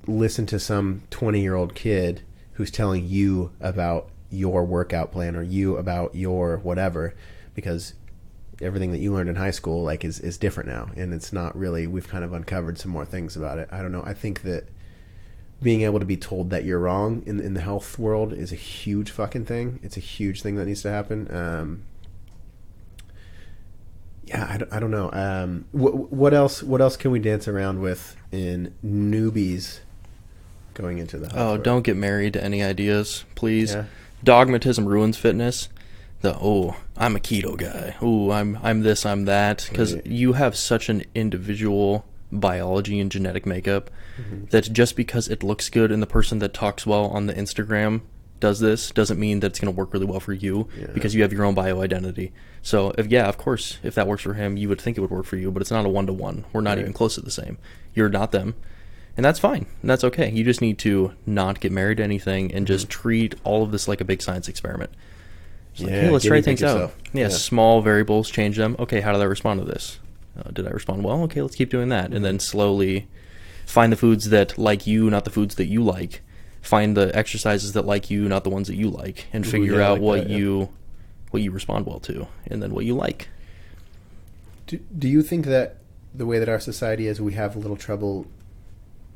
listen to some 20-year-old kid who's telling you about your workout plan or you about your whatever, because everything that you learned in high school like is different now, and it's not really, we've kind of uncovered some more things about it. I don't know. I think that being able to be told that you're wrong in the health world is a huge fucking thing. It's a huge thing that needs to happen. I don't know. What else can we dance around with in newbies going into the health world? Don't get married to any ideas, please. Yeah. Dogmatism ruins fitness. I'm a keto guy. I'm this, I'm that. Because you have such an individual biology and genetic makeup that just because it looks good in the person that talks well on the Instagram does this doesn't mean that it's going to work really well for you because you have your own bioidentity. So of course, if that works for him, you would think it would work for you, but it's not a one-to-one. We're not even close to the same. You're not them. And that's fine. And that's okay. You just need to not get married to anything and just treat all of this like a big science experiment. Like, hey, let's try things out. Small variables, change them. Okay, how did I respond to this? Did I respond well? Okay, let's keep doing that. And then slowly find the foods that like you, not the foods that you like. Find the exercises that like you, not the ones that you like. And figure out what you respond well to, and then what you like. Do you think that the way that our society is, we have a little trouble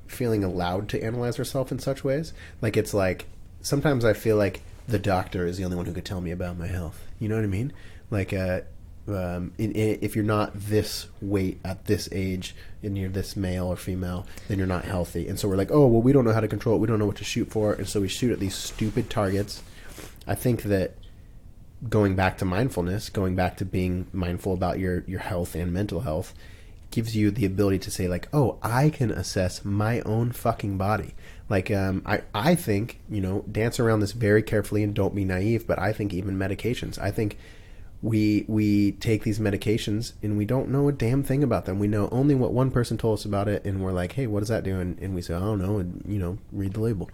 feeling allowed to analyze ourselves in such ways? Like, it's like, sometimes I feel like the doctor is the only one who could tell me about my health. You know what I mean? Like, if you're not this weight at this age and you're this male or female, then you're not healthy. And so we're like, oh, well, we don't know how to control it. We don't know what to shoot for. And so we shoot at these stupid targets. I think that going back to mindfulness, going back to being mindful about your health and mental health, gives you the ability to say, like, oh, I can assess my own fucking body. Like, I think, dance around this very carefully and don't be naive, but I think even medications, I think we take these medications and we don't know a damn thing about them. We know only what one person told us about it, and we're like, hey, what does that do? And we say, I don't know, and, read the label.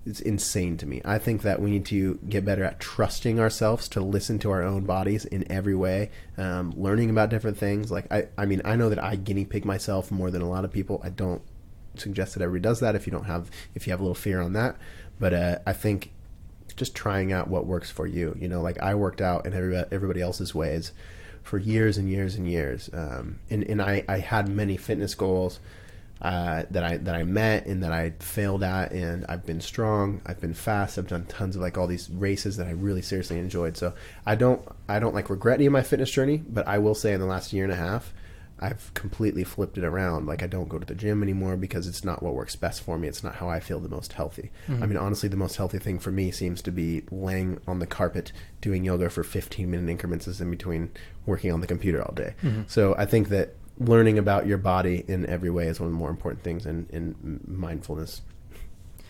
it's insane to me. I think that we need to get better at trusting ourselves to listen to our own bodies in every way, learning about different things. Like, I mean, I know that I guinea pig myself more than a lot of people. I don't suggest that everybody does that if you have a little fear on that. But I think just trying out what works for you. You know, like I worked out in everybody else's ways for years and years and years. And I had many fitness goals that I met and that I failed at, and I've been strong, I've been fast, I've done tons of like all these races that I really seriously enjoyed. So I don't like regret any of my fitness journey, but I will say in the last year and a half, I've completely flipped it around. Like I don't go to the gym anymore because it's not what works best for me. It's not how I feel the most healthy. Mm-hmm. I mean, honestly, the most healthy thing for me seems to be laying on the carpet doing yoga for 15-minute increments in between working on the computer all day. Mm-hmm. So I think that learning about your body in every way is one of the more important things, and mindfulness,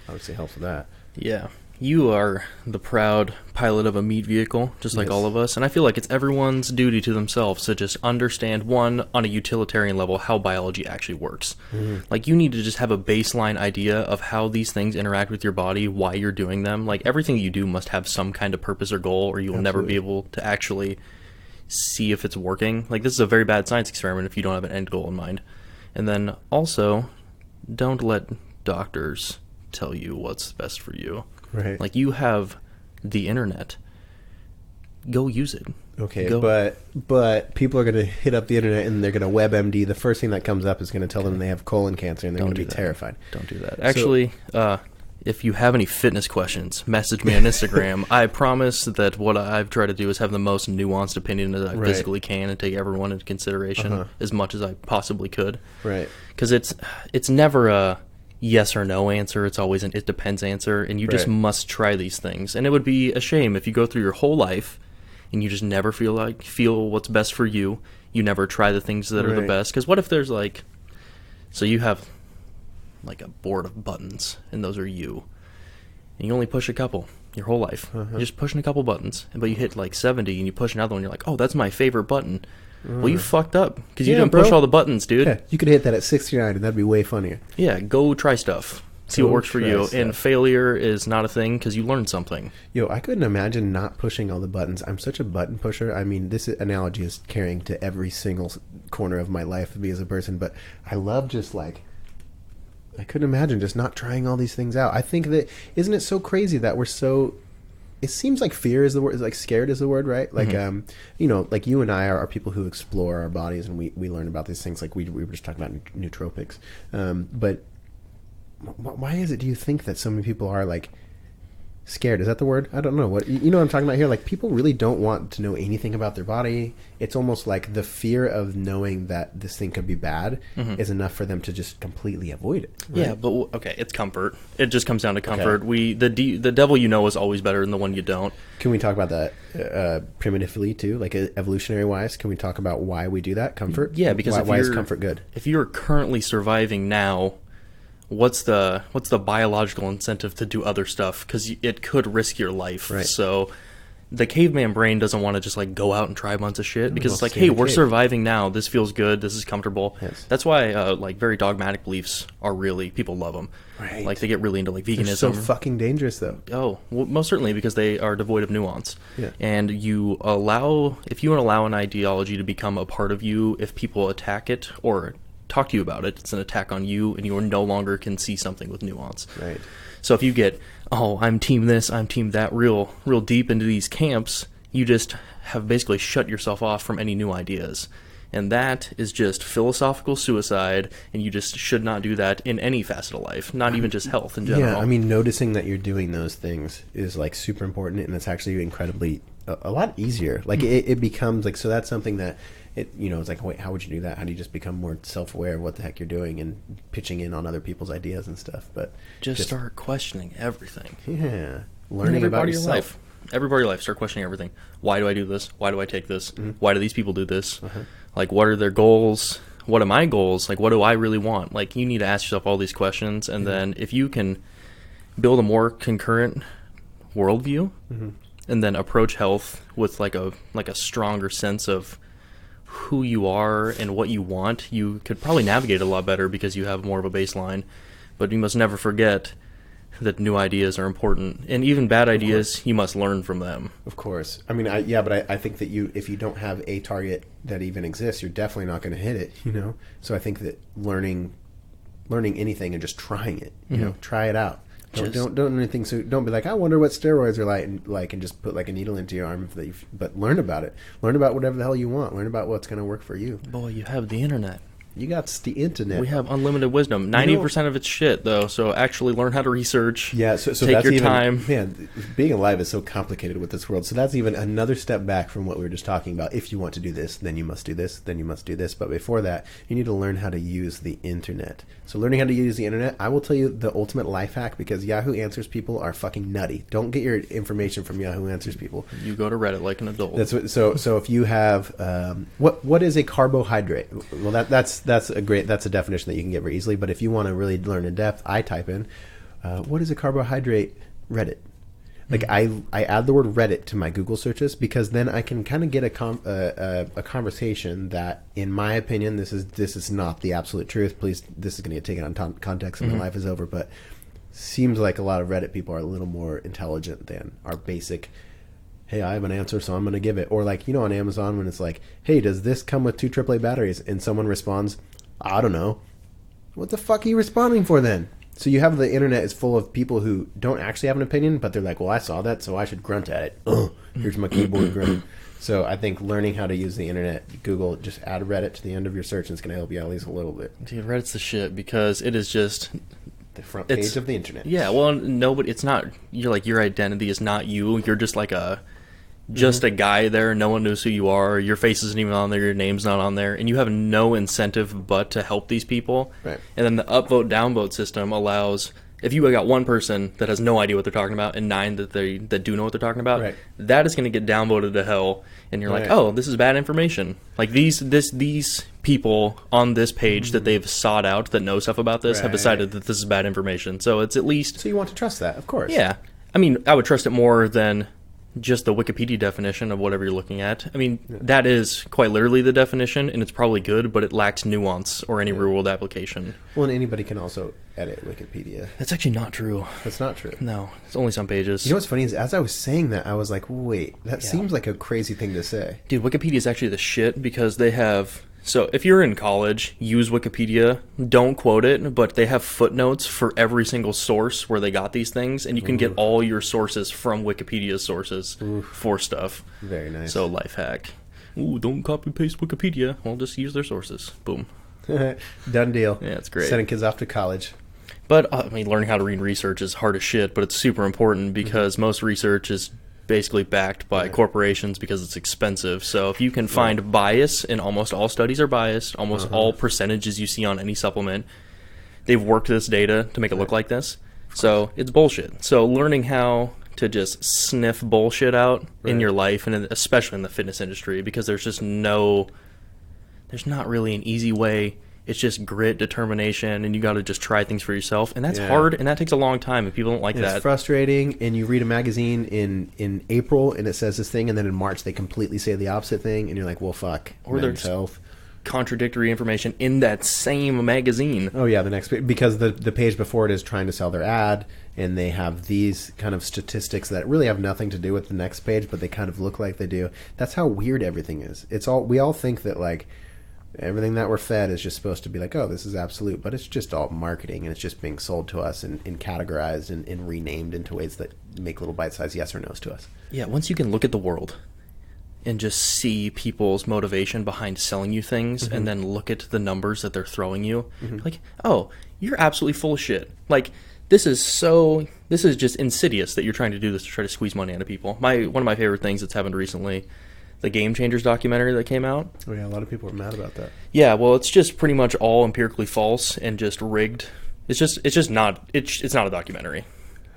I would say, helps with that. Yeah. You are the proud pilot of a meat vehicle, just like all of us, and I feel like it's everyone's duty to themselves to just understand, one, on a utilitarian level, how biology actually works. Mm-hmm. Like, you need to just have a baseline idea of how these things interact with your body, why you're doing them. Like, everything you do must have some kind of purpose or goal, or you will never be able to actually see if it's working. Like, this is a very bad science experiment if you don't have an end goal in mind. And then, also, don't let doctors tell you what's best for you. Right. Like, you have the internet. Go use it. Okay, but people are going to hit up the internet and they're going to WebMD. The first thing that comes up is going to tell them they have colon cancer, and they're going to be terrified. Don't do that. Actually, if you have any fitness questions, message me on Instagram. I promise that what I've tried to do is have the most nuanced opinion that I physically can and take everyone into consideration as much as I possibly could. Right. Because it's never a yes or no answer. It's always an it depends answer, and you just must try these things. And it would be a shame if you go through your whole life and you just never feel what's best for you. You never try the things that are the best. Because what if there's so you have like a board of buttons, and those are you, and you only push a couple your whole life. You're just pushing a couple buttons, but you hit like 70 and you push another one, you're like, oh, that's my favorite button. Well, you fucked up because you didn't push all the buttons, dude. Yeah, you could hit that at 69 and that'd be way funnier. Yeah, go try stuff. See what works for you. And failure is not a thing because you learned something. Yo, I couldn't imagine not pushing all the buttons. I'm such a button pusher. I mean, this analogy is carrying to every single corner of my life, me as a person, but I love just I couldn't imagine just not trying all these things out. I think that, isn't it so crazy that we're so... It seems like fear is the word, like scared is the word, right? Like, you know, like you and I are people who explore our bodies, and we learn about these things. Like we were just talking about nootropics. But why is it, do you think, that so many people are like scared? Is that the word? I don't know. What, you know what I'm talking about here? Like, people really don't want to know anything about their body. It's almost like the fear of knowing that this thing could be bad is enough for them to just completely avoid it. Right? Yeah, but okay, it's comfort. It just comes down to comfort. Okay. The devil you know is always better than the one you don't. Can we talk about that primitively too, like evolutionary wise? Can we talk about why we do that? Comfort. Yeah, because why is comfort good? If you're currently surviving now, what's the biological incentive to do other stuff? Because it could risk your life. Right. So the caveman brain doesn't want to just go out and try a bunch of shit, because it's like, hey, we're surviving now. This feels good. This is comfortable. Yes. That's why very dogmatic beliefs are really, people love them. Right. Like, they get really into veganism. They're so fucking dangerous, though. Oh, well, most certainly, because they are devoid of nuance. Yeah. And if you allow an ideology to become a part of you, if people attack it or talk to you about it, it's an attack on you, and you no longer can see something with nuance. Right. So if you get, oh, I'm team this, I'm team that, real deep into these camps, you just have basically shut yourself off from any new ideas. And that is just philosophical suicide, and you just should not do that in any facet of life, not even just health in general. Yeah, I mean, noticing that you're doing those things is super important, and it's actually incredibly a lot easier. It becomes so that's something that it's like, wait, how would you do that? How do you just become more self-aware of what the heck you're doing and pitching in on other people's ideas and stuff? But just start questioning everything. Yeah, learning about yourself. Your life. Every part of your life, start questioning everything. Why do I do this? Why do I take this? Why do these people do this? What are their goals? What are my goals? What do I really want? You need to ask yourself all these questions, and then if you can build a more concurrent worldview, and then approach health with a stronger sense of who you are and what you want, you could probably navigate a lot better because you have more of a baseline. But you must never forget that new ideas are important, and even bad ideas, you must learn from them. Of course. I mean, but I think that if you don't have a target that even exists, you're definitely not going to hit it, you know? So I think that learning anything and just trying it, you know, try it out. Don't do anything. So don't be like, I wonder what steroids are like, and just put like a needle into your arm. But learn about it. Learn about whatever the hell you want. Learn about what's going to work for you. Boy, you have the internet. You got the internet. We have unlimited wisdom. 90% of it's shit, though. So actually learn how to research. Yeah, so take that's your time. Man, being alive is so complicated with this world. So that's even another step back from what we were just talking about. If you want to do this, then you must do this, then you must do this. But before that, you need to learn how to use the internet. So learning how to use the internet, I will tell you the ultimate life hack, because Yahoo Answers people are fucking nutty. Don't get your information from Yahoo Answers people. You go to Reddit like an adult. So if you have what is a carbohydrate? Well, that's a definition that you can get very easily. But if you want to really learn in depth, I type in what is a carbohydrate? Reddit. Like I add the word Reddit to my Google searches, because then I can kind of get a conversation that, in my opinion, this is not the absolute truth. Please, this is going to get taken on context and my life is over. But seems like a lot of Reddit people are a little more intelligent than our basic, hey, I have an answer, so I'm going to give it. Or like, you know, on Amazon when it's like, hey, does this come with 2 AAA batteries? And someone responds, I don't know. What the fuck are you responding for then? So you have the internet is full of people who don't actually have an opinion, but they're like, well, I saw that, so I should grunt at it. Here's my keyboard grunt. So I think learning how to use the internet, Google, just add Reddit to the end of your search, and it's going to help you at least a little bit. Dude, Reddit's the shit, because it is just the front page of the internet. Yeah, well, nobody. It's not. You're like, your identity is not you. You're just like a guy there. No one knows who you are. Your face isn't even on there. Your name's not on there, and you have no incentive but to help these people. Right. And then the upvote downvote system allows, if you got one person that has no idea what they're talking about and 9 that do know what they're talking about, right, that is going to get downvoted to hell. And you're like, oh, this is bad information. Like these people on this page that they've sought out that know stuff about this have decided that this is bad information. So it's at least. So you want to trust that, of course. Yeah. I mean, I would trust it more than just the Wikipedia definition of whatever you're looking at. I mean, that is quite literally the definition, and it's probably good, but it lacks nuance or any real-world application. Well, and anybody can also edit Wikipedia. That's actually not true. That's not true. No, it's only some pages. You know what's funny is, as I was saying that, I was like, wait, that seems like a crazy thing to say. Dude, Wikipedia is actually the shit, because they have... So if you're in college, use Wikipedia. Don't quote it, but they have footnotes for every single source where they got these things, and you can get all your sources from Wikipedia's sources for stuff. Very nice. So life hack. Ooh, don't copy paste Wikipedia. Well, just use their sources. Boom. Done deal. Yeah, it's great. Sending kids off to college. But I mean, learning how to read research is hard as shit, but it's super important because most research is basically backed by corporations because it's expensive. So if you can find bias, and almost all studies are biased, almost all percentages you see on any supplement, they've worked this data to make it look like this. So it's bullshit. So learning how to just sniff bullshit out in your life, and especially in the fitness industry, because there's not really an easy way. It's just grit, determination, and you got to just try things for yourself. And that's hard, and that takes a long time, and people don't like that. It's frustrating, and you read a magazine in April, and it says this thing, and then in March they completely say the opposite thing, and you're like, well, fuck. Or there's contradictory information in that same magazine. Oh, yeah, the next page. Because the page before it is trying to sell their ad, and they have these kind of statistics that really have nothing to do with the next page, but they kind of look like they do. That's how weird everything is. We all think that, like, everything that we're fed is just supposed to be like, oh, this is absolute, but it's just all marketing, and it's just being sold to us and categorized and renamed into ways that make little bite-sized yes or no's to us. Yeah, once you can look at the world and just see people's motivation behind selling you things, and then look at the numbers that they're throwing you, like, oh, you're absolutely full of shit. Like, this is just insidious that you're trying to do this to try to squeeze money out of people. One of my favorite things that's happened recently, the Game Changers documentary that came out. Oh yeah, a lot of people are mad about that. Yeah, well, it's just pretty much all empirically false and just rigged. It's not a documentary.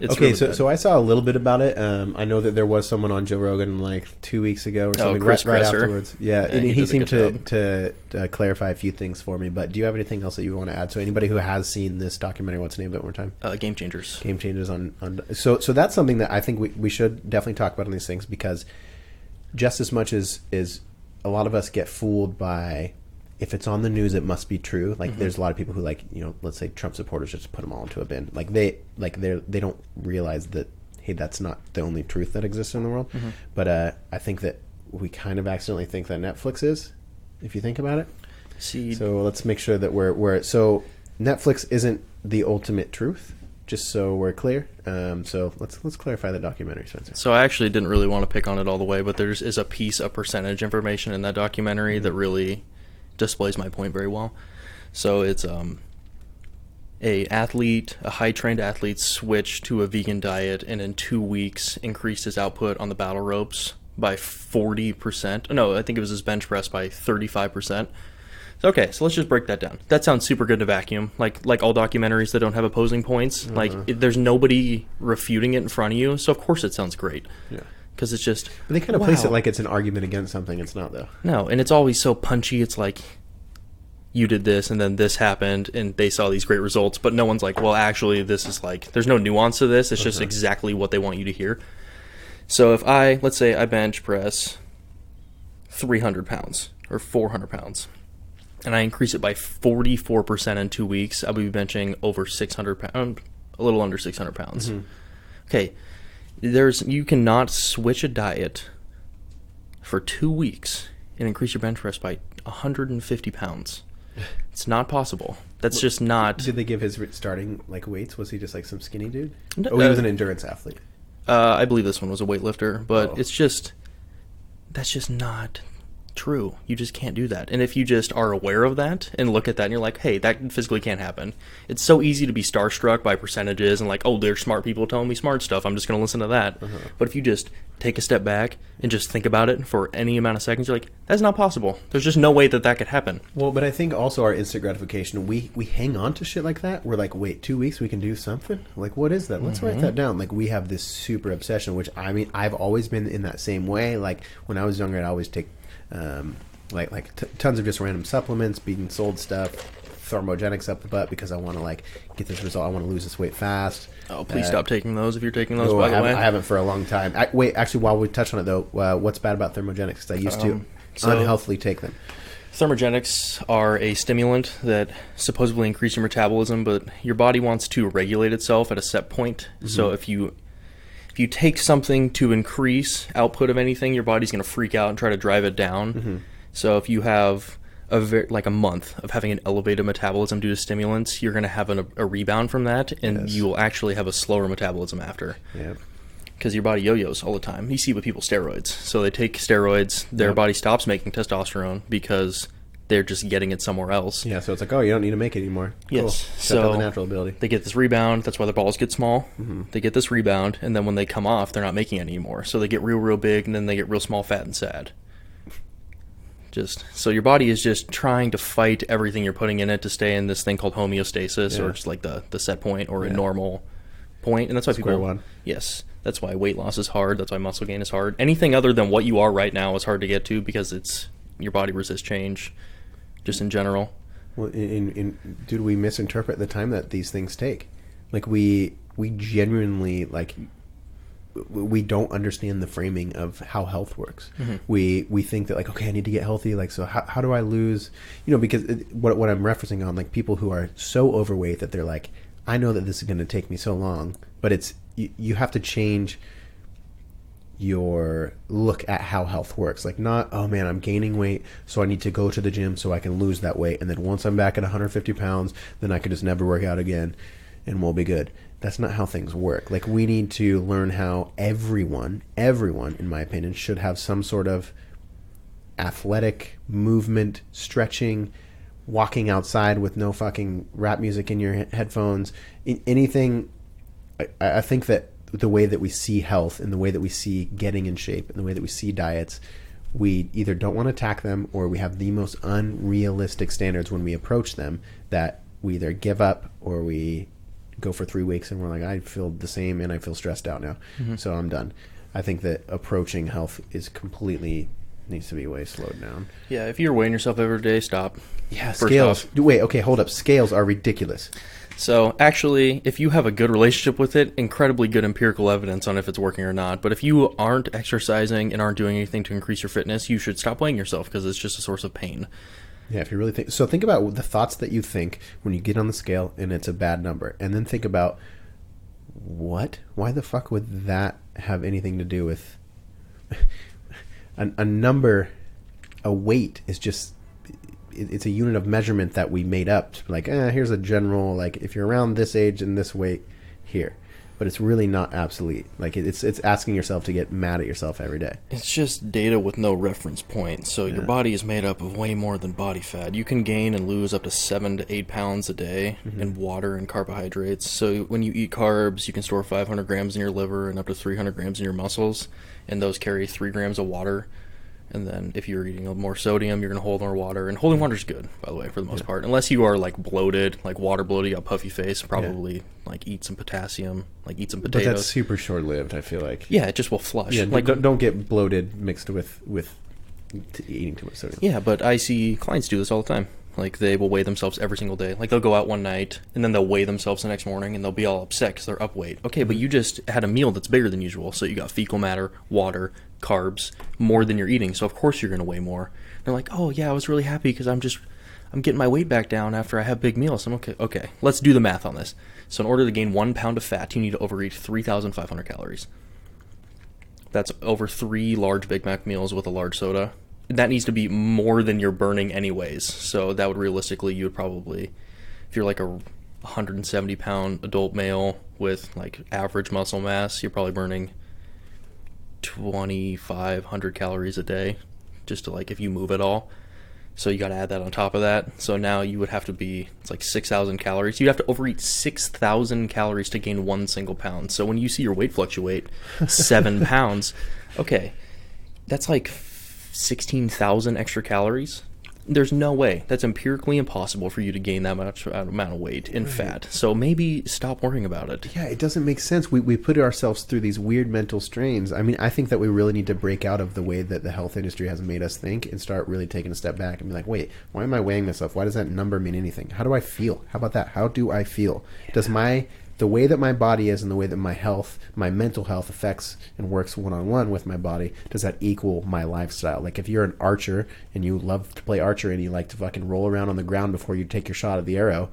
It's okay, really so I saw a little bit about it. I know that there was someone on Joe Rogan like 2 weeks ago or something, Chris right Kresser. afterwards. Yeah, and he seemed to clarify a few things for me. But do you have anything else that you want to add? So anybody who has seen this documentary, what's the name of it one more time? Game Changers. Game Changers on. So that's something that I think we should definitely talk about on these things, because just as much as a lot of us get fooled by if it's on the news, it must be true. Like there's a lot of people who like, let's say Trump supporters just put them all into a bin. Like they don't realize that, hey, that's not the only truth that exists in the world. But I think that we kind of accidentally think that Netflix is, if you think about it. So let's make sure that so Netflix isn't the ultimate truth, just so we're clear. So let's clarify the documentary, Spencer. So I actually didn't really want to pick on it all the way, but there is a piece of percentage information in that documentary that really displays my point very well. So it's a high-trained athlete switched to a vegan diet, and in 2 weeks increased his output on the battle ropes by 40%. No, I think it was his bench press by 35%. Okay, so let's just break that down. That sounds super good to vacuum, like all documentaries that don't have opposing points. There's nobody refuting it in front of you, so of course it sounds great. Yeah. Because it's just... But they kind of place it like it's an argument against something. It's not, though. No, and it's always so punchy. It's like, you did this, and then this happened, and they saw these great results, but no one's like, well, actually, this is like... There's no nuance to this. It's just exactly what they want you to hear. So if let's say I bench press 300 pounds or 400 pounds, and I increase it by 44% in 2 weeks, I'll be benching over 600 pounds, a little under 600 pounds. Okay, you cannot switch a diet for 2 weeks and increase your bench press by 150 pounds. It's not possible. That's just not... Did they give his starting weights? Was he just like some skinny dude? He was an endurance athlete. I believe this one was a weightlifter, but that's just not true. You just can't do that. And if you just are aware of that and look at that and you're like, hey, that physically can't happen. It's so easy to be starstruck by percentages and like, oh, there's smart people telling me smart stuff. I'm just going to listen to that. But if you just take a step back and just think about it for any amount of seconds, you're like, that's not possible. There's just no way that could happen. Well, but I think also our instant gratification, we hang on to shit like that. We're like, wait, 2 weeks we can do something? Like, what is that? Let's write that down. Like, we have this super obsession, which, I mean, I've always been in that same way. Like, when I was younger, I'd always take tons of just random supplements, being sold stuff, thermogenics up the butt because I want to get this result. I want to lose this weight fast. Oh, please stop taking those if you're taking those, by the way. I haven't for a long time. Actually, while we touch on it, though, what's bad about thermogenics? Because I used to unhealthily take them. Thermogenics are a stimulant that supposedly increase your metabolism, but your body wants to regulate itself at a set point. So if you take something to increase output of anything, your body's going to freak out and try to drive it down. So if you have a month of having an elevated metabolism due to stimulants, you're going to have a rebound from that, and you will actually have a slower metabolism after. Because your body yo-yos all the time. You see with people steroids. So they take steroids, their body stops making testosterone because they're just getting it somewhere else. Yeah, so it's like, oh, you don't need to make it anymore. Yes. Cool. So the natural ability. They get this rebound. That's why their balls get small. They get this rebound, and then when they come off, they're not making it anymore. So they get real big, and then they get real small, fat, and sad. So your body is just trying to fight everything you're putting in it to stay in this thing called homeostasis, or just like the set point or a normal point. And that's why Square one. Yes. That's why weight loss is hard. That's why muscle gain is hard. Anything other than what you are right now is hard to get to because your body resists change, just in general. Well, do we misinterpret the time that these things take? Like we genuinely we don't understand the framing of how health works. We think that okay, I need to get healthy. So how do I lose? Because what I'm referencing on people who are so overweight that they're like, I know that this is going to take me so long, but it's you have to change your look at how health works. Not, oh man, I'm gaining weight, so I need to go to the gym so I can lose that weight, and then once I'm back at 150 pounds, then I can just never work out again and we'll be good. That's not how things work. We need to learn how everyone, in my opinion, should have some sort of athletic movement, stretching, walking outside with no fucking rap music in your headphones, anything. I think that the way that we see health and the way that we see getting in shape and the way that we see diets, we either don't want to attack them or we have the most unrealistic standards when we approach them that we either give up or we go for 3 weeks and we're like, I feel the same and I feel stressed out now, so I'm done. I think that approaching health is needs to be way slowed down. Yeah, if you're weighing yourself every day, stop. Yeah, scales. Wait, okay, hold up. Scales are ridiculous. So actually, if you have a good relationship with it, incredibly good empirical evidence on if it's working or not. But if you aren't exercising and aren't doing anything to increase your fitness, you should stop weighing yourself because it's just a source of pain. Yeah, if you really think... So think about the thoughts that you think when you get on the scale and it's a bad number. And then think about, what? Why the fuck would that have anything to do with... a number, a weight is just... It's a unit of measurement that we made up. Like, here's a general... Like, if you're around this age and this weight, here. But it's really not absolute. Like, it's asking yourself to get mad at yourself every day. It's just data with no reference point. So your body is made up of way more than body fat. You can gain and lose up to 7 to 8 pounds a day in water and carbohydrates. So when you eat carbs, you can store 500 grams in your liver and up to 300 grams in your muscles. And those carry 3 grams of water. And then if you're eating more sodium, you're going to hold more water. And holding water is good, by the way, for the most part. Unless you are, like, bloated, like water bloated, you got puffy face, probably, like, eat some potassium, like, eat some potatoes. But that's super short-lived, I feel like. Yeah, it just will flush. Yeah, like, don't get bloated mixed with eating too much sodium. Yeah, but I see clients do this all the time. Like, they will weigh themselves every single day. Like, they'll go out one night, and then they'll weigh themselves the next morning, and they'll be all upset because they're up weight. Okay, but you just had a meal that's bigger than usual, so you got fecal matter, water, carbs, more than you're eating, so of course you're going to weigh more. They're like, oh, yeah, I was really happy because I'm getting my weight back down after I have big meals. I'm okay, let's do the math on this. So in order to gain 1 pound of fat, you need to overeat 3,500 calories. That's over 3 large Big Mac meals with a large soda. That needs to be more than you're burning anyways. So that would realistically, you would probably, if you're like a 170-pound adult male with like average muscle mass, you're probably burning 2,500 calories a day, just to like if you move at all. So you got to add that on top of that. So now you would have to be, it's like 6,000 calories. You'd have to overeat 6,000 calories to gain 1 single pound. So when you see your weight fluctuate 7 pounds, okay, that's like 16,000 extra calories. There's no way. That's empirically impossible for you to gain that much amount of weight in fat. So maybe stop worrying about it. Yeah, it doesn't make sense. We put ourselves through these weird mental strains. I mean, I think that we really need to break out of the way that the health industry has made us think and start really taking a step back and be like, wait, why am I weighing myself? Why does that number mean anything? How do I feel? How about that? How do I feel? Does the way that my body is and the way that my health, my mental health affects and works one-on-one with my body, does that equal my lifestyle? Like if you're an archer and you love to play archer and you like to fucking roll around on the ground before you take your shot at the arrow,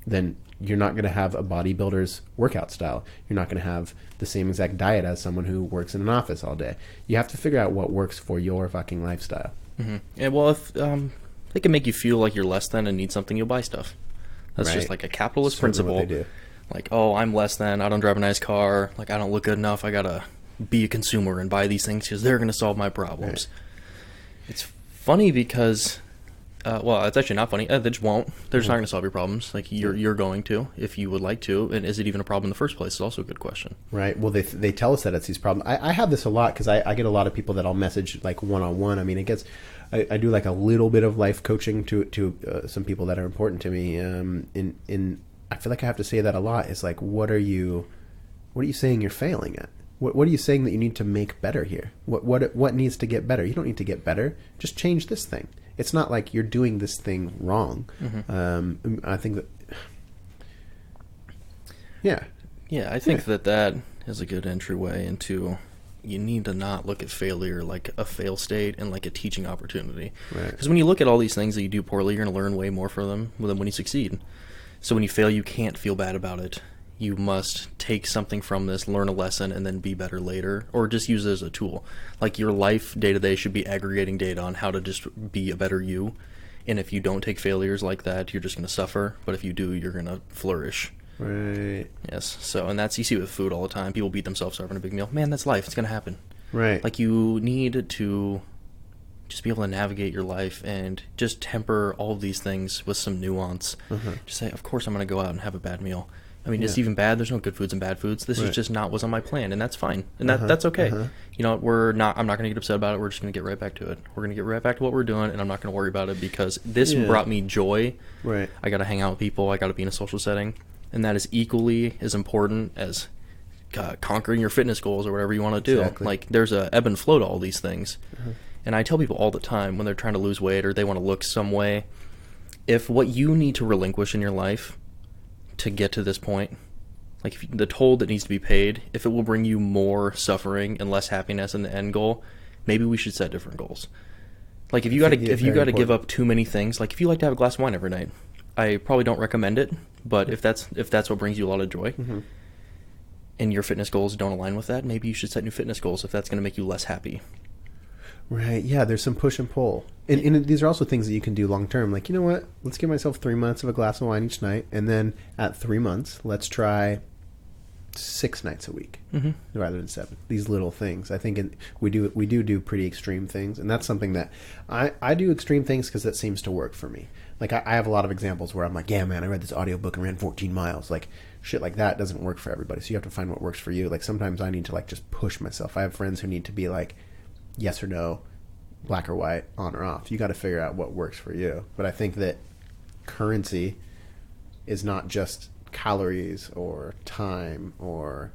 then you're not going to have a bodybuilder's workout style. You're not going to have the same exact diet as someone who works in an office all day. You have to figure out what works for your fucking lifestyle. Mm-hmm. Yeah, well, if they can make you feel like you're less than and need something, you'll buy stuff. That's just like a capitalist principle. What they do. Like, oh, I'm less than, I don't drive a nice car, like, I don't look good enough, I gotta be a consumer and buy these things because they're gonna solve my problems. Right. It's funny because, well, it's actually not funny, they just won't. They're just not gonna solve your problems. Like, you're going to, if you would like to, and is it even a problem in the first place? It's also a good question. Right, well, they tell us that it's these problems. I have this a lot because I get a lot of people that I'll message, like, one-on-one. I mean, it gets... I do, like, a little bit of life coaching to some people that are important to me, I feel like I have to say that a lot. It's like, what are you saying you're failing at? What are you saying that you need to make better here? What needs to get better? You don't need to get better. Just change this thing. It's not like you're doing this thing wrong. Mm-hmm. I think that, yeah, I think that is a good entryway into. You need to not look at failure like a fail state and like a teaching opportunity. Right. Because when you look at all these things that you do poorly, you're going to learn way more from them than when you succeed. So when you fail, you can't feel bad about it. You must take something from this, learn a lesson, and then be better later, or just use it as a tool. Like your life day-to-day should be aggregating data on how to just be a better you. And if you don't take failures like that, you're just going to suffer. But if you do, you're going to flourish. Right. Yes. So, and that's, you see with food all the time. People beat themselves over a big meal. Man, that's life. It's going to happen. Right. Like you need to just be able to navigate your life and just temper all of these things with some nuance. Just say, of course I'm going to go out and have a bad meal. I mean, it's even bad. There's no good foods and bad foods. This is just not what's on my plan, and that's fine. And that's okay. You know, I'm not going to get upset about it. We're just going to get right back to it. We're going to get right back to what we're doing, and I'm not going to worry about it because this brought me joy. Right. I got to hang out with people. I got to be in a social setting, and that is equally as important as conquering your fitness goals or whatever you want to do. Exactly. Like, there's a ebb and flow to all these things. And I tell people all the time when they're trying to lose weight or they want to look some way, if what you need to relinquish in your life to get to this point, like if the toll that needs to be paid, if it will bring you more suffering and less happiness in the end goal, maybe we should set different goals. Like if you gotta give up too many things, like if you like to have a glass of wine every night, I probably don't recommend it. But if that's what brings you a lot of joy, and your fitness goals don't align with that, maybe you should set new fitness goals if that's going to make you less happy. Right. Yeah. There's some push and pull, and these are also things that you can do long term. Like, you know what? Let's give myself 3 months of a glass of wine each night, and then at 3 months, let's try 6 nights a week rather than 7. These little things. I think we do pretty extreme things, and that's something that I do extreme things because that seems to work for me. Like I have a lot of examples where I'm like, yeah, man, I read this audiobook and ran 14 miles. Like shit like that doesn't work for everybody. So you have to find what works for you. Like sometimes I need to like just push myself. I have friends who need to be like, yes or no, black or white, on or off. You got to figure out what works for you. But I think that currency is not just calories or time or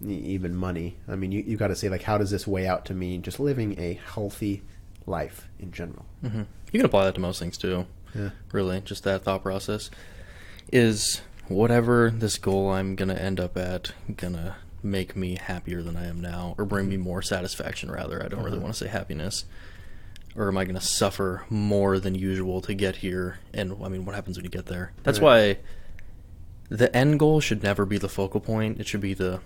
even money. I mean, you got to say, like, how does this weigh out to me just living a healthy life in general? You can apply that to most things too. Yeah. Really, just that thought process. Is whatever this goal I'm going to end up at going to make me happier than I am now, or bring me more satisfaction, rather? I don't really want to say happiness. Or am I going to suffer more than usual to get here? And, I mean, what happens when you get there? That's why the end goal should never be the focal point. It should be the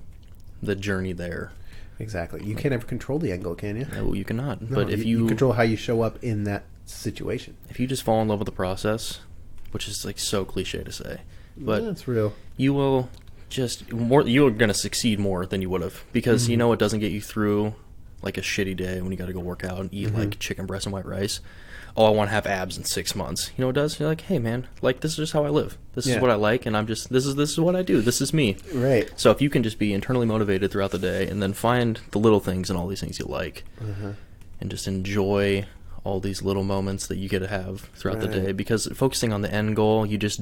journey there. Exactly. You can't ever control the end goal, can you? No, you cannot. No, but if you control how you show up in that situation. If you just fall in love with the process, which is like so cliche to say, but that's real. You will you're going to succeed more than you would have, because you know it doesn't get you through like a shitty day when you got to go work out and eat like chicken breast and white rice. Oh, I want to have abs in 6 months. You know what it does? You're like, hey man, like this is just how I live. This is what I like, and this is what I do. This is me. Right. So if you can just be internally motivated throughout the day, and then find the little things and all these things you like, and just enjoy all these little moments that you get to have throughout the day, because focusing on the end goal, you just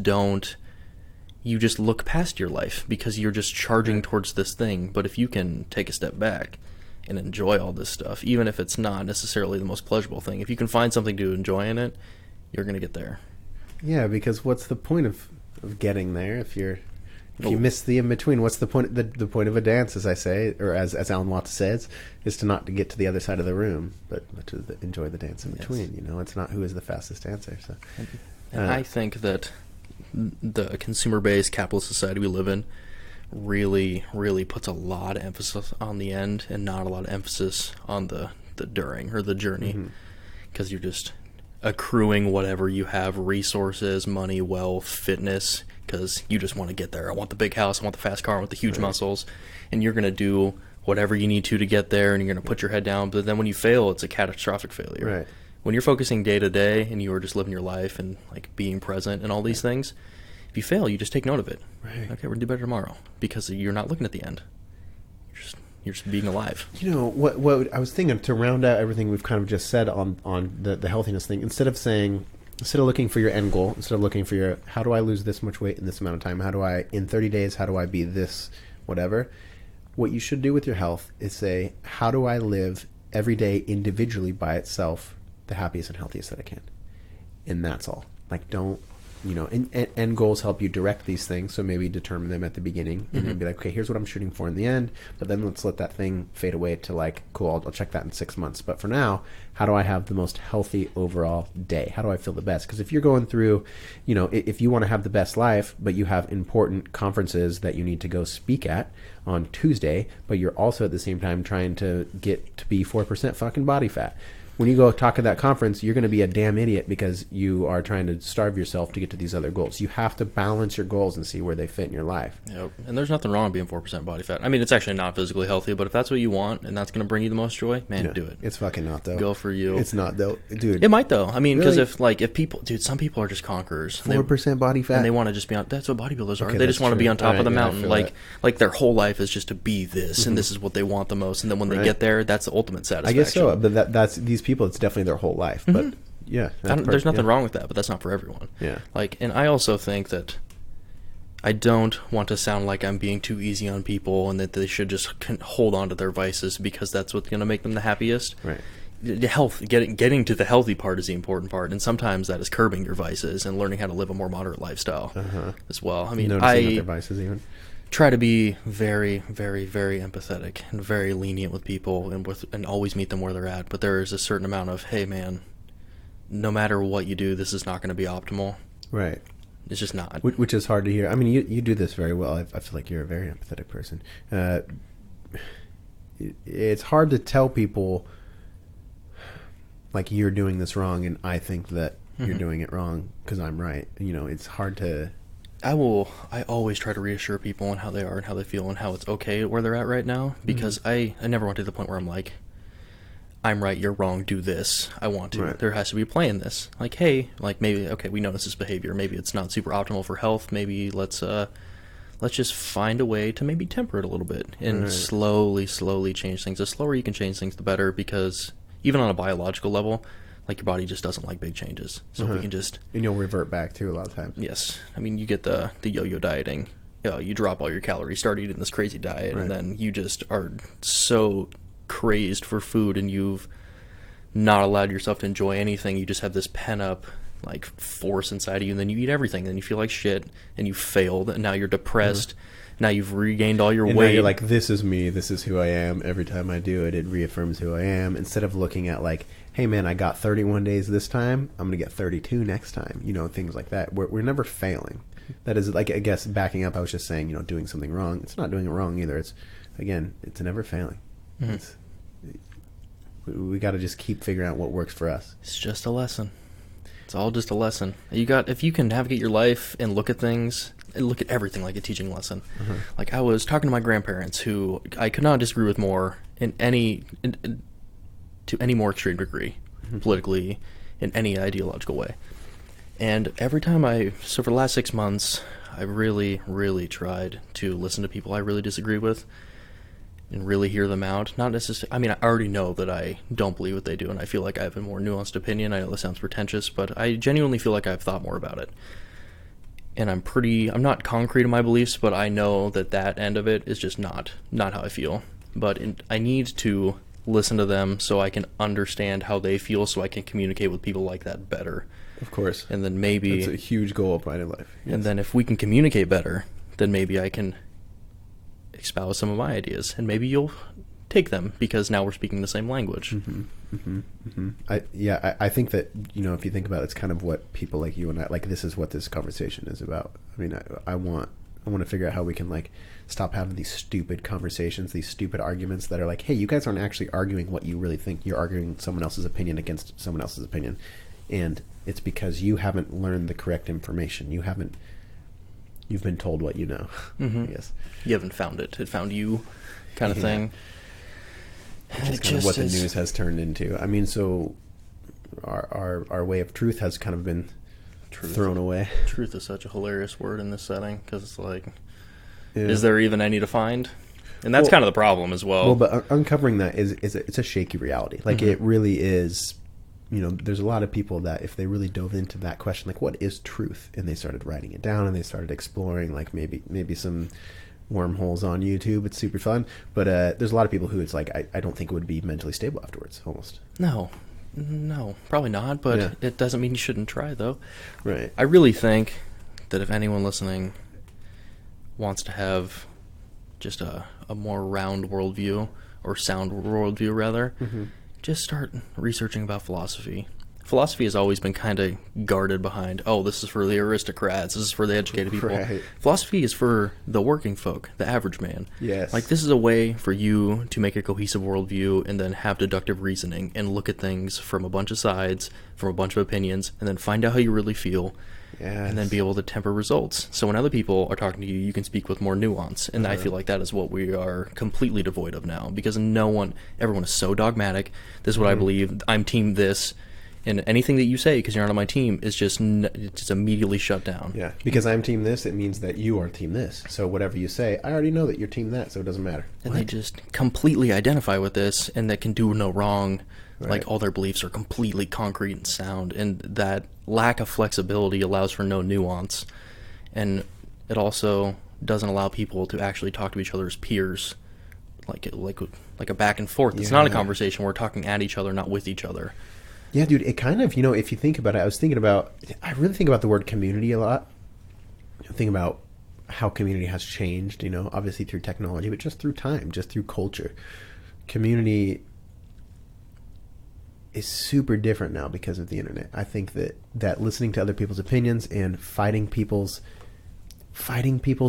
look past your life because you're just charging towards this thing. But if you can take a step back and enjoy all this stuff, even if it's not necessarily the most pleasurable thing, if you can find something to enjoy in it, you're going to get there. Yeah, because what's the point of getting there if you miss the in-between? What's the point? The point of a dance, as I say, or as Alan Watts says, is to not to get to the other side of the room, but to enjoy the dance in between. You know, it's not who is the fastest dancer. So, and I think that the consumer-based capitalist society we live in really, really puts a lot of emphasis on the end and not a lot of emphasis on the during or the journey, because you're just accruing whatever you have, resources, money, wealth, fitness, because you just want to get there. I want the big house, I want the fast car, I want the huge muscles, and you're going to do whatever you need to get there, and you're going to put your head down. But then when you fail, it's a catastrophic failure. Right. When you're focusing day to day and you are just living your life and like being present and all these things, if you fail, you just take note of it. Right. Okay, we're going to do better tomorrow, because you're not looking at the end. You're just being alive. You know, what I was thinking, to round out everything we've kind of just said on the healthiness thing, instead of looking for your end goal, instead of looking for how do I lose this much weight in this amount of time, in 30 days, how do I be this, whatever, what you should do with your health is say, how do I live every day individually by itself the happiest and healthiest that I can? And that's all. Like, don't, and end goals help you direct these things, so maybe determine them at the beginning and then be like, okay, here's what I'm shooting for in the end, but then let's let that thing fade away to like, cool, I'll check that in 6 months. But for now, how do I have the most healthy overall day? How do I feel the best? Because if you're going through, if you want to have the best life, but you have important conferences that you need to go speak at on Tuesday, but you're also at the same time trying to get to be 4% fucking body fat, when you go talk at that conference, you're going to be a damn idiot because you are trying to starve yourself to get to these other goals. You have to balance your goals and see where they fit in your life. Yep. And there's nothing wrong with being 4% body fat. I mean, it's actually not physically healthy, but if that's what you want and that's going to bring you the most joy, man, do it. It's fucking not, though. Go for you. It's not, though. Dude. It might, though. I mean, because if people, some people are just conquerors. 4% body fat. And they want to just be on, that's what bodybuilders are. They just want to be on top of the mountain. Like their whole life is just to be this, and this is what they want the most. And then when they get there, that's the ultimate satisfaction. I guess so, but that's these people, it's definitely their whole life. But yeah, there's nothing wrong with that, but that's not for everyone. Yeah. And I also think that I don't want to sound like I'm being too easy on people and that they should just hold on to their vices because that's what's going to make them the happiest. Right. The health, getting to the healthy part is the important part, and sometimes that is curbing your vices and learning how to live a more moderate lifestyle as well. I mean, noticing their vices even. Try to be very, very, very empathetic and very lenient with people and always meet them where they're at. But there is a certain amount of, hey man, no matter what you do, this is not going to be optimal. Right. It's just not. Which is hard to hear. I mean, you do this very well. I feel like you're a very empathetic person. It's hard to tell people, like, you're doing this wrong, and I think that you're doing it wrong because I'm right. You know, it's hard to... I always try to reassure people on how they are and how they feel and how it's okay where they're at right now, because I never want to the point where I'm like, I'm right, you're wrong, do this. I want to. Right. There has to be a play in this. Like, hey, like, maybe, okay, we notice this behavior. Maybe it's not super optimal for health. Maybe let's just find a way to maybe temper it a little bit and slowly change things. The slower you can change things, the better, because even on a biological level, like, your body just doesn't like big changes. So if we can just... And you'll revert back, too, a lot of times. Yes. I mean, you get the yo-yo dieting. You drop all your calories, start eating this crazy diet, and then you just are so crazed for food, and you've not allowed yourself to enjoy anything. You just have this pent-up, like, force inside of you, and then you eat everything, and you feel like shit, and you failed, and now you're depressed. Now you've regained all your weight. Now you're like, this is me, this is who I am. Every time I do it, it reaffirms who I am. Instead of looking at, like, hey, man, I got 31 days this time, I'm going to get 32 next time. You know, things like that. We're never failing. That is, like, I guess, backing up, I was just saying, you know, doing something wrong. It's not doing it wrong either. It's, again, it's never failing. We got to just keep figuring out what works for us. It's just a lesson. It's all just a lesson. If you can navigate your life and look at things, and look at everything like a teaching lesson. Like, I was talking to my grandparents, who I could not disagree with more to any more extreme degree, politically, in any ideological way. And every time so for the last 6 months, I really, really tried to listen to people I really disagree with and really hear them out. Not necessarily, I mean, I already know that I don't believe what they do, and I feel like I have a more nuanced opinion. I know this sounds pretentious, but I genuinely feel like I've thought more about it. And I'm not concrete in my beliefs, but I know that end of it is just not how I feel. But I need to listen to them so I can understand how they feel, so I can communicate with people like that better. Of course. And then maybe... That's a huge goal of mine in life. Yes. And then if we can communicate better, then maybe I can espouse some of my ideas, and maybe you'll take them, because now we're speaking the same language. I think that, you know, if you think about it, it's kind of what people like you and I, like, this is what this conversation is about. I mean, I want to figure out how we can, like, stop having these stupid conversations, these stupid arguments that are like, hey, you guys aren't actually arguing what you really think. You're arguing someone else's opinion against someone else's opinion. And it's because you haven't learned the correct information. You've been told what you know. I guess. You haven't found it. It found you, kind of thing. Which is kind of what the news has turned into. I mean, so our way of truth has kind of been thrown away. Truth is such a hilarious word in this setting, because it's like, is there even any to find? And that's kind of the problem as well. Well, but uncovering that it's a shaky reality. Like, it really is. You know, there's a lot of people that if they really dove into that question, like, what is truth? And they started writing it down, and they started exploring, like, maybe some wormholes on YouTube. It's super fun. But there's a lot of people who it's like, I don't think it would be mentally stable afterwards, almost. No, probably not. But it doesn't mean you shouldn't try, though. Right. I really think that if anyone listening wants to have just a more round worldview, or sound worldview, rather, just start researching about philosophy. Philosophy has always been kind of guarded behind, oh, this is for the aristocrats, this is for the educated people. Right. Philosophy is for the working folk, the average man. Yes. Like, this is a way for you to make a cohesive worldview and then have deductive reasoning and look at things from a bunch of sides, from a bunch of opinions, and then find out how you really feel. Yes. And then be able to temper results. So when other people are talking to you, you can speak with more nuance. And I feel like that is what we are completely devoid of now, because everyone is so dogmatic. This is what I believe. I'm team this. And anything that you say, because you're not on my team, is just immediately shut down. Yeah, because I'm team this, it means that you are team this. So whatever you say, I already know that you're team that, so it doesn't matter. And they just completely identify with this, and that can do no wrong. Right. Like, all their beliefs are completely concrete and sound, and that lack of flexibility allows for no nuance. And it also doesn't allow people to actually talk to each other as peers, like a back and forth. It's not a conversation. We're talking at each other, not with each other. Yeah, dude, it kind of, if you think about it, I really think about the word community a lot. Think about how community has changed, obviously through technology, but just through time, just through culture. Community is super different now because of the internet. I think that listening to other people's opinions and fighting people's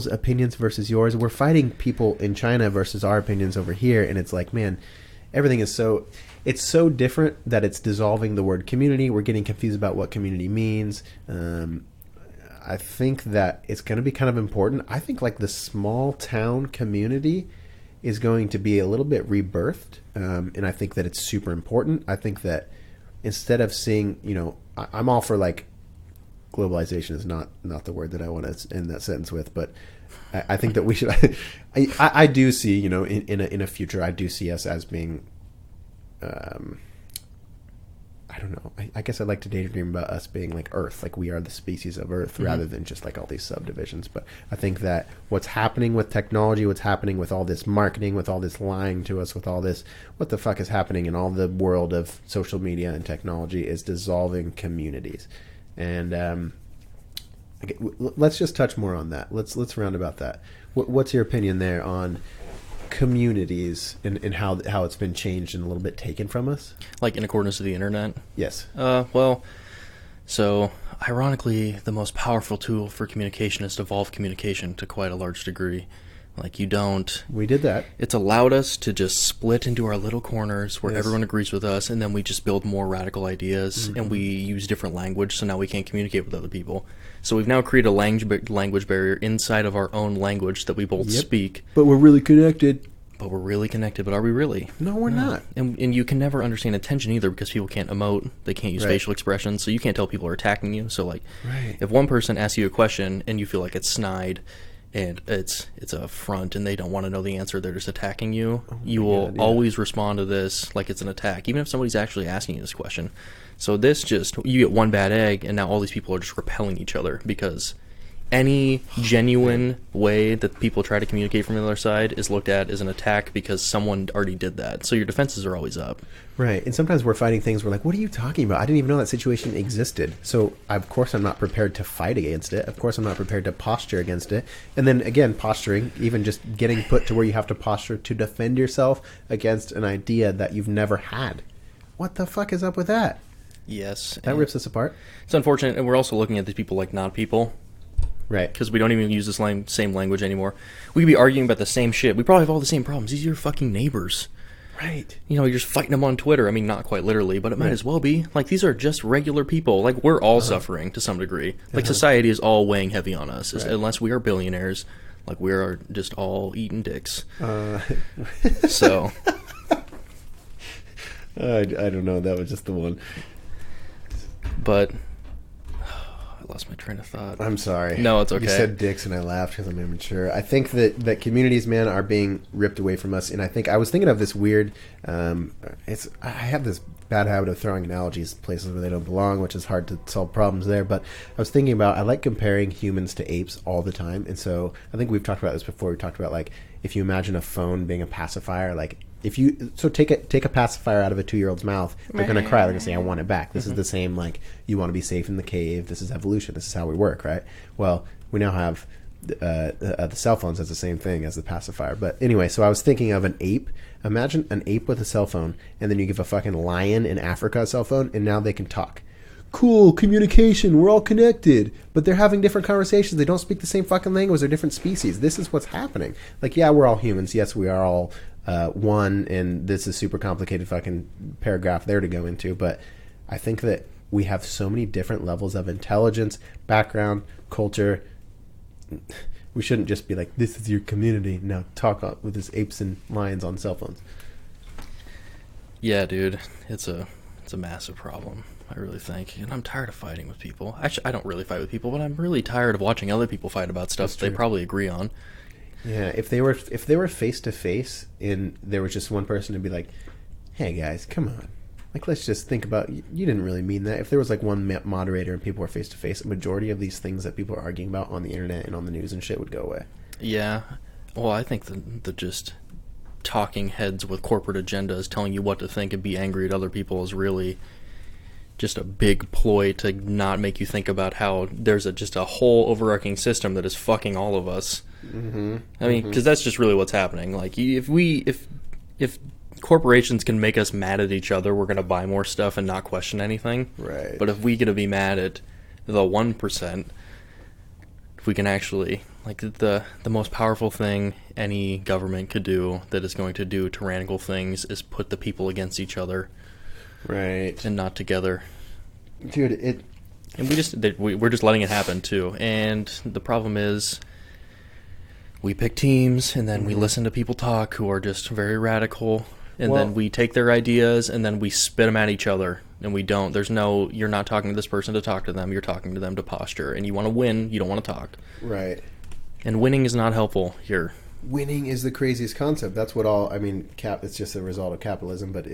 opinions versus yours. We're fighting people in China versus our opinions over here, and it's like, man, everything is it's so different that it's dissolving the word community. We're getting confused about what community means. I think that it's going to be kind of important. I think like the small town community is going to be a little bit rebirthed, and I think that it's super important. I think that instead of seeing, I'm all for like globalization is not the word that I want to end that sentence with, but I think that we should. I do see, in a future, I do see us as being. I don't know. I guess I'd like to daydream about us being like Earth, like we are the species of Earth, rather than just like all these subdivisions. But I think that what's happening with technology, what's happening with all this marketing, with all this lying to us, with all this, what the fuck is happening in all the world of social media and technology is dissolving communities. And let's just touch more on that. Let's round about that. What's your opinion there on communities and how it's been changed and a little bit taken from us? Like in accordance to the internet? Yes. Well, so ironically, the most powerful tool for communication has devolved communication to quite a large degree. Like we did that. It's allowed us to just split into our little corners where everyone agrees with us, and then we just build more radical ideas, and we use different language, so now we can't communicate with other people. So we've now created a language barrier inside of our own language that we both speak. But we're really connected. But are we really? No, we're not. And you can never understand attention either, because people can't emote. They can't use facial expressions, so you can't tell people are attacking you. So like, if one person asks you a question and you feel like it's snide, and it's a front and they don't want to know the answer, they're just attacking you, you will always respond to this like it's an attack, even if somebody's actually asking you this question. So you get one bad egg, and now all these people are just repelling each other, because any genuine way that people try to communicate from the other side is looked at as an attack because someone already did that. So your defenses are always up. Right. And sometimes we're fighting things we're like, what are you talking about? I didn't even know that situation existed. So, of course, I'm not prepared to fight against it. Of course, I'm not prepared to posture against it. And then, again, posturing, even just getting put to where you have to posture to defend yourself against an idea that you've never had. What the fuck is up with that? Yes. That rips us apart. It's unfortunate. And we're also looking at these people like not people. Right. Because we don't even use the same language anymore. We could be arguing about the same shit. We probably have all the same problems. These are your fucking neighbors. Right. You're just fighting them on Twitter. I mean, not quite literally, but it might as well be. Like, these are just regular people. Like, we're all suffering to some degree. Like, society is all weighing heavy on us. Unless we are billionaires. Like, we are just all eating dicks. So. I don't know. That was just the one. But I lost my train of thought. I'm sorry. No, it's okay. You said dicks and I laughed because I'm immature. I think that communities, man, are being ripped away from us. And I was thinking of this weird, I have this bad habit of throwing analogies places where they don't belong, which is hard to solve problems there. But I was thinking about, I like comparing humans to apes all the time. And so I think we've talked about this before. We talked about, like, if you imagine a phone being a pacifier, like, take a pacifier out of a 2-year-old's mouth, they're going to cry. They're going to say, I want it back. This is the same, like, you want to be safe in the cave. This is evolution. This is how we work, right? Well, we now have the cell phones as the same thing as the pacifier. But anyway, so I was thinking of an ape. Imagine an ape with a cell phone, and then you give a fucking lion in Africa a cell phone, and now they can talk. Cool, communication, we're all connected. But they're having different conversations. They don't speak the same fucking language. They're different species. This is what's happening. Like, yeah, we're all humans. Yes, we are all one, and this is super complicated fucking paragraph there to go into. But I think that we have so many different levels of intelligence, background, culture. We shouldn't just be like, this is your community. Now talk with this apes and lions on cell phones. Yeah, dude. It's a massive problem, I really think. And I'm tired of fighting with people. Actually, I don't really fight with people, but I'm really tired of watching other people fight about stuff they probably agree on. Yeah, if they were face to face and there was just one person to be like, hey guys, come on. Like, let's just think about, you didn't really mean that. If there was like one moderator and people were face to face, a majority of these things that people are arguing about on the internet and on the news and shit would go away. Yeah. Well, I think the just talking heads with corporate agendas telling you what to think and be angry at other people is really just a big ploy to not make you think about how there's just a whole overarching system that is fucking all of us. Mm-hmm. I mean, because that's just really what's happening. Like, if corporations can make us mad at each other. We're going to buy more stuff and not question anything. Right. But if we get to be mad at the 1%, if we can actually, like, the most powerful thing any government could do that is going to do tyrannical things is put the people against each other. Right. And not together. Dude, And we're just letting it happen, too. And the problem is, we pick teams, and then we listen to people talk who are just very radical, and then we take their ideas, and then we spit them at each other, and we don't. You're not talking to this person to talk to them, you're talking to them to posture, and you want to win, you don't want to talk. Right. And winning is not helpful here. Winning is the craziest concept. That's what it's just a result of capitalism, but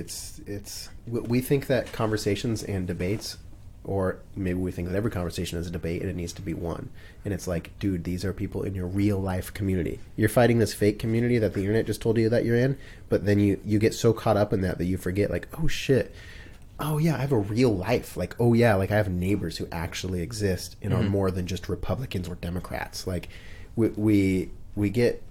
we think that conversations and debates, or maybe we think that every conversation is a debate and it needs to be won. And it's like, dude, these are people in your real life community. You're fighting this fake community that the internet just told you that you're in, but then you get so caught up in that you forget, like, oh shit, oh yeah, I have a real life. Like, oh yeah, like I have neighbors who actually exist and are more than just Republicans or Democrats. Like we get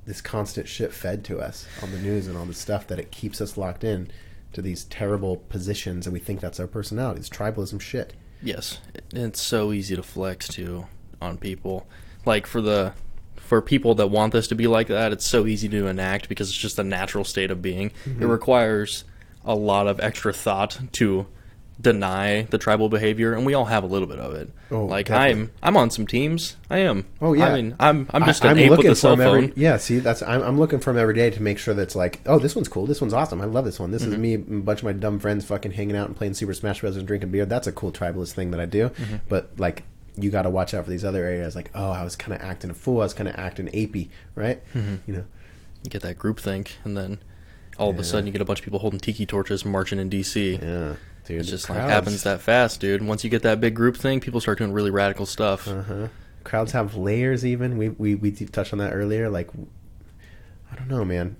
this constant shit fed to us on the news and all this stuff that it keeps us locked in to these terrible positions, and we think that's our personality. It's tribalism shit. Yes, it's so easy to flex too on people. Like for people that want this to be like that, it's so easy to enact because it's just a natural state of being. It requires a lot of extra thought to deny the tribal behavior, and we all have a little bit of it. Oh, like definitely. I'm on some teams. I am. Oh yeah. I mean, I'm just an ape with a cell phone. See, I'm looking for them every day to make sure that's like, oh, this one's cool. This one's awesome. I love this one. This is me and a bunch of my dumb friends fucking hanging out and playing Super Smash Bros. And drinking beer. That's a cool tribalist thing that I do. But like, you got to watch out for these other areas. Like, oh, I was kind of acting a fool. I was kind of acting apey, right? You know, you get that groupthink, and then all of a sudden you get a bunch of people holding tiki torches marching in DC. Yeah. Dude, it just like happens that fast, dude. Once you get that big group thing, people start doing really radical stuff. Crowds have layers. Even we touched on that earlier. Like, I don't know, man.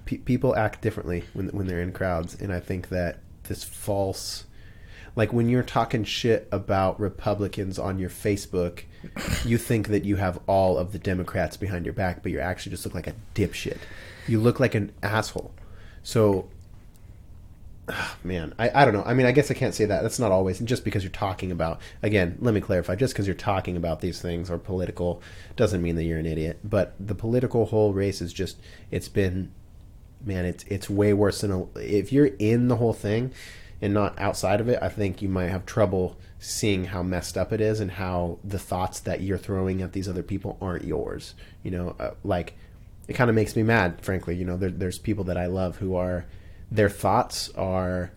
People act differently when they're in crowds, and I think that this false, like when you're talking shit about Republicans on your Facebook, you think that you have all of the Democrats behind your back, but you actually just look like a dipshit. You look like an asshole. So. Oh, man, I don't know. I mean, I guess I can't say that. That's not always. And just because you're talking about, again, let me clarify, just because you're talking about these things or political doesn't mean that you're an idiot. But the political whole race is just, it's been, man, it's way worse than, if you're in the whole thing and not outside of it, I think you might have trouble seeing how messed up it is and how the thoughts that you're throwing at these other people aren't yours. You know, like, it kind of makes me mad, frankly. You know, there's people that I love who are, their thoughts are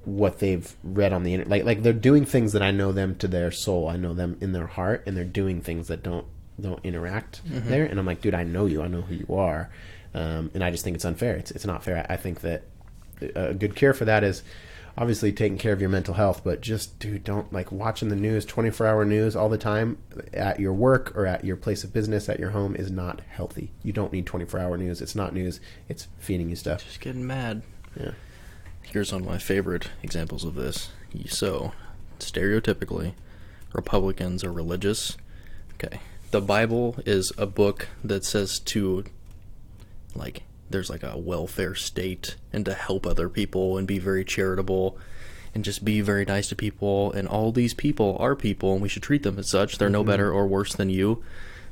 what they've read on the internet. Like they're doing things that I know them to their soul. I know them in their heart, and they're doing things that don't interact there. And I'm like, dude, I know you. I know who you are. And I just think it's unfair. It's not fair. I think that a good cure for that is obviously taking care of your mental health, but just, dude, don't like watching the news, 24-hour news all the time at your work or at your place of business, at your home is not healthy. You don't need 24-hour news. It's not news. It's feeding you stuff. Just getting mad. Yeah. Here's one of my favorite examples of this. So, stereotypically, Republicans are religious. Okay. The Bible is a book that says to, like, there's like a welfare state and to help other people and be very charitable and just be very nice to people, and all these people are people and we should treat them as such. They're no better or worse than you,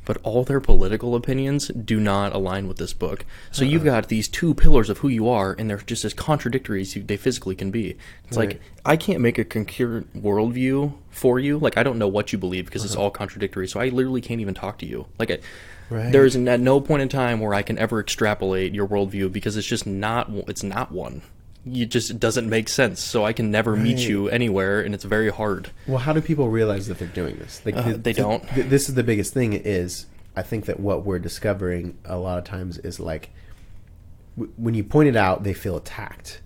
but all their political opinions do not align with this book. So you've got these two pillars of who you are, and they're just as contradictory as they physically can be. It's like, I can't make a concurrent worldview for you. Like, I don't know what you believe because it's all contradictory, so I literally can't even talk to you. Like, there is at no point in time where I can ever extrapolate your worldview because it's just not one. It just doesn't make sense. So I can never meet you anywhere, and it's very hard. Well, how do people realize that they're doing this? Like, they don't. This is the biggest thing is, I think that what we're discovering a lot of times is like, when you point it out, they feel attacked.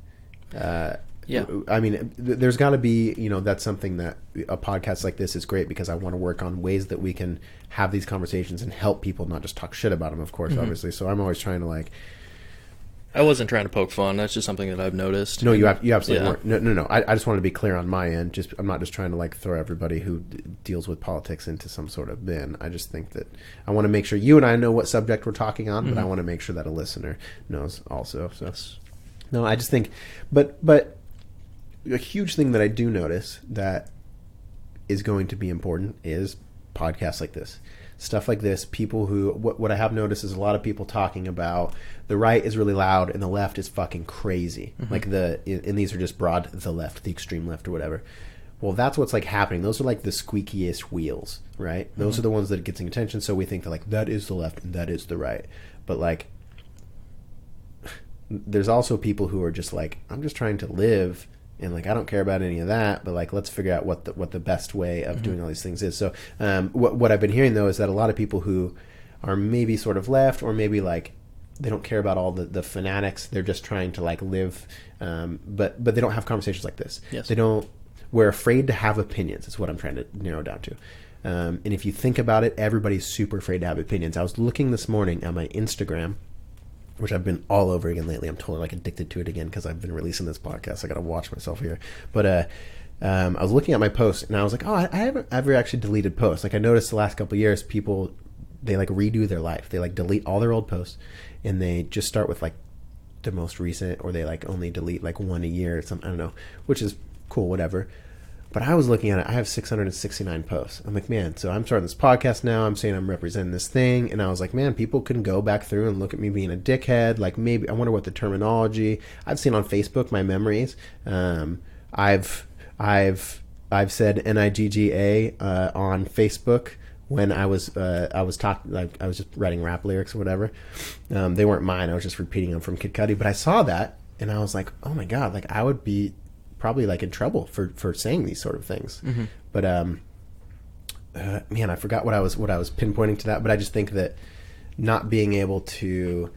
Yeah. I mean, there's got to be, that's something that a podcast like this is great because I want to work on ways that we can have these conversations and help people, not just talk shit about them, of course, obviously. So I'm always trying to, like, I wasn't trying to poke fun. That's just something that I've noticed. No, you absolutely weren't. No. I just wanted to be clear on my end. I'm not just trying to like throw everybody who deals with politics into some sort of bin. I just think that I want to make sure you and I know what subject we're talking on, but I want to make sure that a listener knows also. So, no, I just think, but a huge thing that I do notice that is going to be important is podcasts like this. Stuff like this, people who, what I have noticed is a lot of people talking about the right is really loud and the left is fucking crazy. Like and these are just broad, the left, the extreme left or whatever. Well, that's what's like happening. Those are like the squeakiest wheels, right? Those are the ones that gets attention. So we think that like, that is the left and that is the right. But like, there's also people who are just like, I'm just trying to live. And like I don't care about any of that, but like let's figure out what the best way of doing all these things is. So what I've been hearing though is that a lot of people who are maybe sort of left or maybe like they don't care about all the fanatics. They're just trying to like live, but they don't have conversations like this. Yes. We're afraid to have opinions. Is what I'm trying to narrow down to. And if you think about it, everybody's super afraid to have opinions. I was looking this morning at my Instagram, which I've been all over again lately. I'm totally like addicted to it again because I've been releasing this podcast. I got to watch myself here. But I was looking at my posts and I was like, oh, I haven't ever actually deleted posts. Like I noticed the last couple of years, people, they like redo their life. They like delete all their old posts and they just start with like the most recent, or they like only delete like one a year or something. I don't know, which is cool, whatever. But I was looking at it. I have 669 posts. I'm like, man, so I'm starting this podcast now. I'm saying I'm representing this thing. And I was like, man, people can go back through and look at me being a dickhead. Like maybe, I wonder what the terminology. I've seen on Facebook my memories. I've said NIGGA on Facebook when I was talking, like I was just writing rap lyrics or whatever. They weren't mine. I was just repeating them from Kid Cudi. But I saw that and I was like, oh my God, like I would be probably like in trouble for saying these sort of things. But man, I forgot what I was pinpointing to that. But I just think that not being able to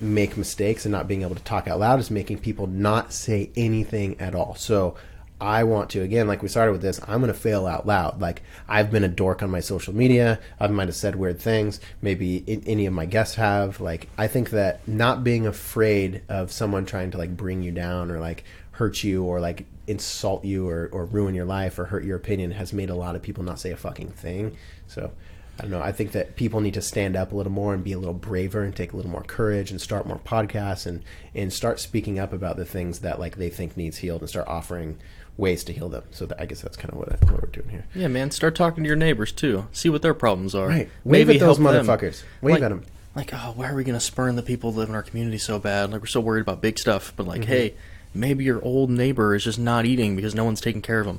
make mistakes and not being able to talk out loud is making people not say anything at all. So I want to, again, like we started with this, I'm going to fail out loud. Like I've been a dork on my social media. I might have said weird things. Maybe any of my guests have. Like I think that not being afraid of someone trying to like bring you down or like hurt you or like insult you or ruin your life or hurt your opinion has made a lot of people not say a fucking thing. So I don't know. I think that people need to stand up a little more and be a little braver and take a little more courage and start more podcasts and start speaking up about the things that like they think needs healed and start offering ways to heal them. So I guess that's kind of what we're doing here. Yeah, man. Start talking to your neighbors too. See what their problems are. Right. Wave at those motherfuckers. Wave at them. Like, oh, why are we going to spurn the people who live in our community so bad? Like, we're so worried about big stuff. But like, hey, maybe your old neighbor is just not eating because no one's taking care of them.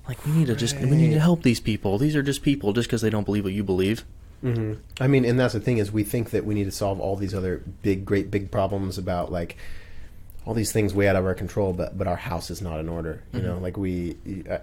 Like, we need to help these people. These are just people just because they don't believe what you believe. I mean, and that's the thing is we think that we need to solve all these other great big problems about like all these things way out of our control, but our house is not in order. You know, like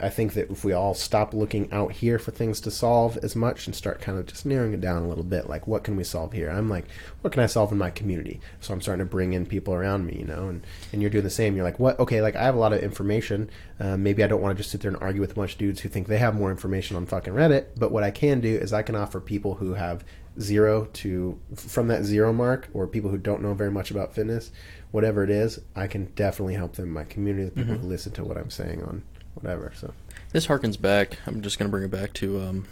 I think that if we all stop looking out here for things to solve as much and start kind of just narrowing it down a little bit, like what can we solve here? I'm like, what can I solve in my community? So I'm starting to bring in people around me, you know, and you're doing the same. You're like, what? Okay, like I have a lot of information. Maybe I don't want to just sit there and argue with a bunch of dudes who think they have more information on fucking Reddit. But what I can do is I can offer people who have from that zero mark, or people who don't know very much about fitness, whatever it is, I can definitely help them in my community, the people who listen to what I'm saying on whatever. So this harkens back. I'm just going to bring it back to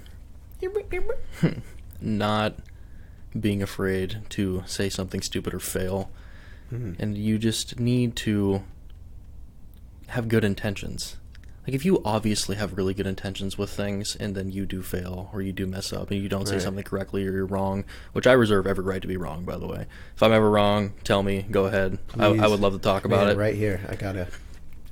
not being afraid to say something stupid or fail. And you just need to have good intentions. Like, if you obviously have really good intentions with things and then you do fail or you do mess up and you don't say something correctly or you're wrong, which I reserve every right to be wrong, by the way. If I'm ever wrong, tell me, go ahead. I would love to talk about it. Right here, I gotta.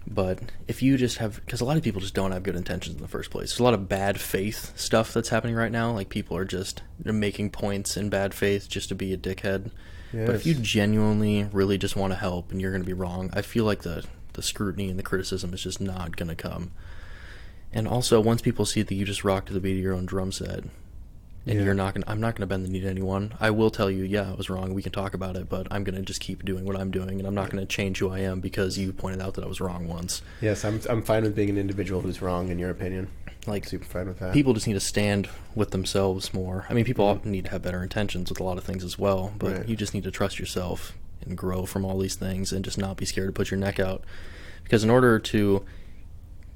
But if you just have, because a lot of people just don't have good intentions in the first place. There's a lot of bad faith stuff that's happening right now. Like, people are just making points in bad faith just to be a dickhead. Yes. But if you genuinely really just want to help and you're going to be wrong, I feel like the scrutiny and the criticism is just not going to come. And also, once people see that you just rock to the beat of your own drum set, and I'm not going to bend the knee to anyone. I will tell you, I was wrong. We can talk about it, but I'm going to just keep doing what I'm doing, and I'm not going to change who I am because you pointed out that I was wrong once. Yes, I'm fine with being an individual who's wrong, in your opinion. Like, super fine with that. People just need to stand with themselves more. I mean, people need to have better intentions with a lot of things as well, but you just need to trust yourself and grow from all these things and just not be scared to put your neck out. Because in order to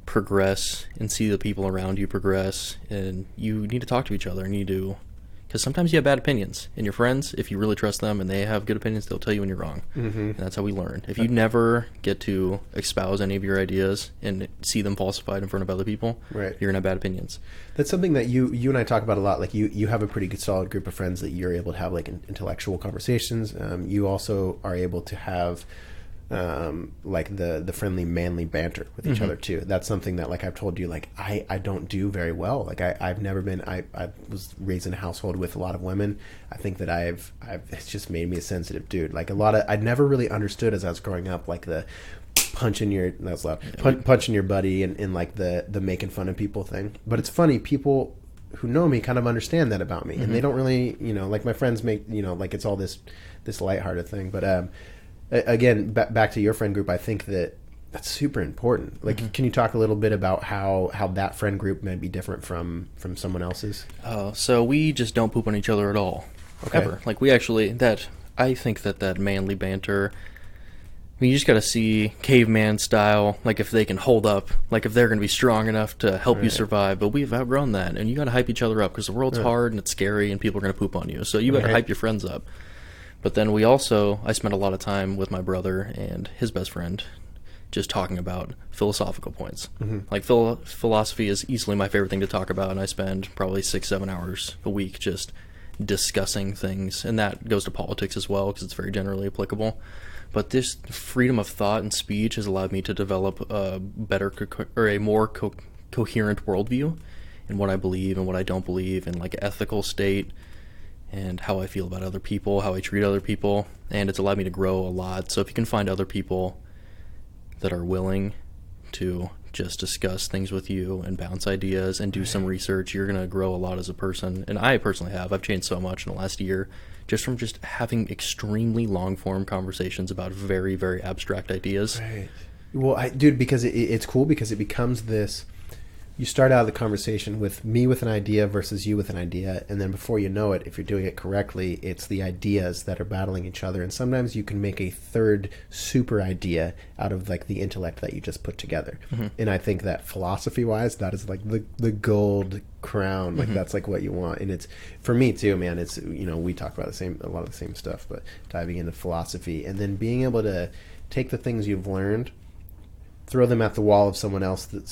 progress and see the people around you progress, and you need to talk to each other, and you do, because sometimes you have bad opinions, and your friends, if you really trust them and they have good opinions, they'll tell you when you're wrong. And that's how we learn. If you never get to espouse any of your ideas and see them falsified in front of other people, right, you're gonna have bad opinions. That's something that you and I talk about a lot. Like you have a pretty good solid group of friends that you're able to have like intellectual conversations. You also are able to have like the friendly manly banter with each other too. That's something that, like I've told you, like I don't do very well. Like I've never been, I was raised in a household with a lot of women. I think that it's just made me a sensitive dude. Like I'd never really understood as I was growing up, like the punching your, that was loud, punching your buddy and like the making fun of people thing. But it's funny, people who know me kind of understand that about me, and they don't really, like my friends make, like it's all this lighthearted thing. But again, back to your friend group, I think that's super important. Like, can you talk a little bit about how that friend group may be different from someone else's? So we just don't poop on each other at all. Okay. Ever. Like, we actually, I think that manly banter, I mean, you just got to see caveman style, like if they can hold up, like if they're going to be strong enough to help you survive. But we've outgrown that, and you got to hype each other up because the world's hard and it's scary and people are going to poop on you. So you better hype your friends up. But then I spent a lot of time with my brother and his best friend just talking about philosophical points. Like philosophy is easily my favorite thing to talk about, and I spend probably 6-7 hours a week just discussing things. And that goes to politics as well because it's very generally applicable. But this freedom of thought and speech has allowed me to develop a better or a more coherent worldview in what I believe and what I don't believe, and like ethical state, and how I feel about other people, how I treat other people, and it's allowed me to grow a lot. So if you can find other people that are willing to just discuss things with you and bounce ideas and do some research, you're going to grow a lot as a person. And I personally have. I've changed so much in the last year just from just having extremely long-form conversations about very, very abstract ideas. Right. Well, dude, because it's cool because it becomes this... You start out the conversation with me with an idea versus you with an idea, and then before you know it, if you're doing it correctly, it's the ideas that are battling each other. And sometimes you can make a third super idea out of like the intellect that you just put together. And I think that philosophy-wise, that is like the gold crown. Like that's like what you want. And it's for me too, man. It's we talk about a lot of the same stuff, but diving into philosophy and then being able to take the things you've learned, throw them at the wall of something else that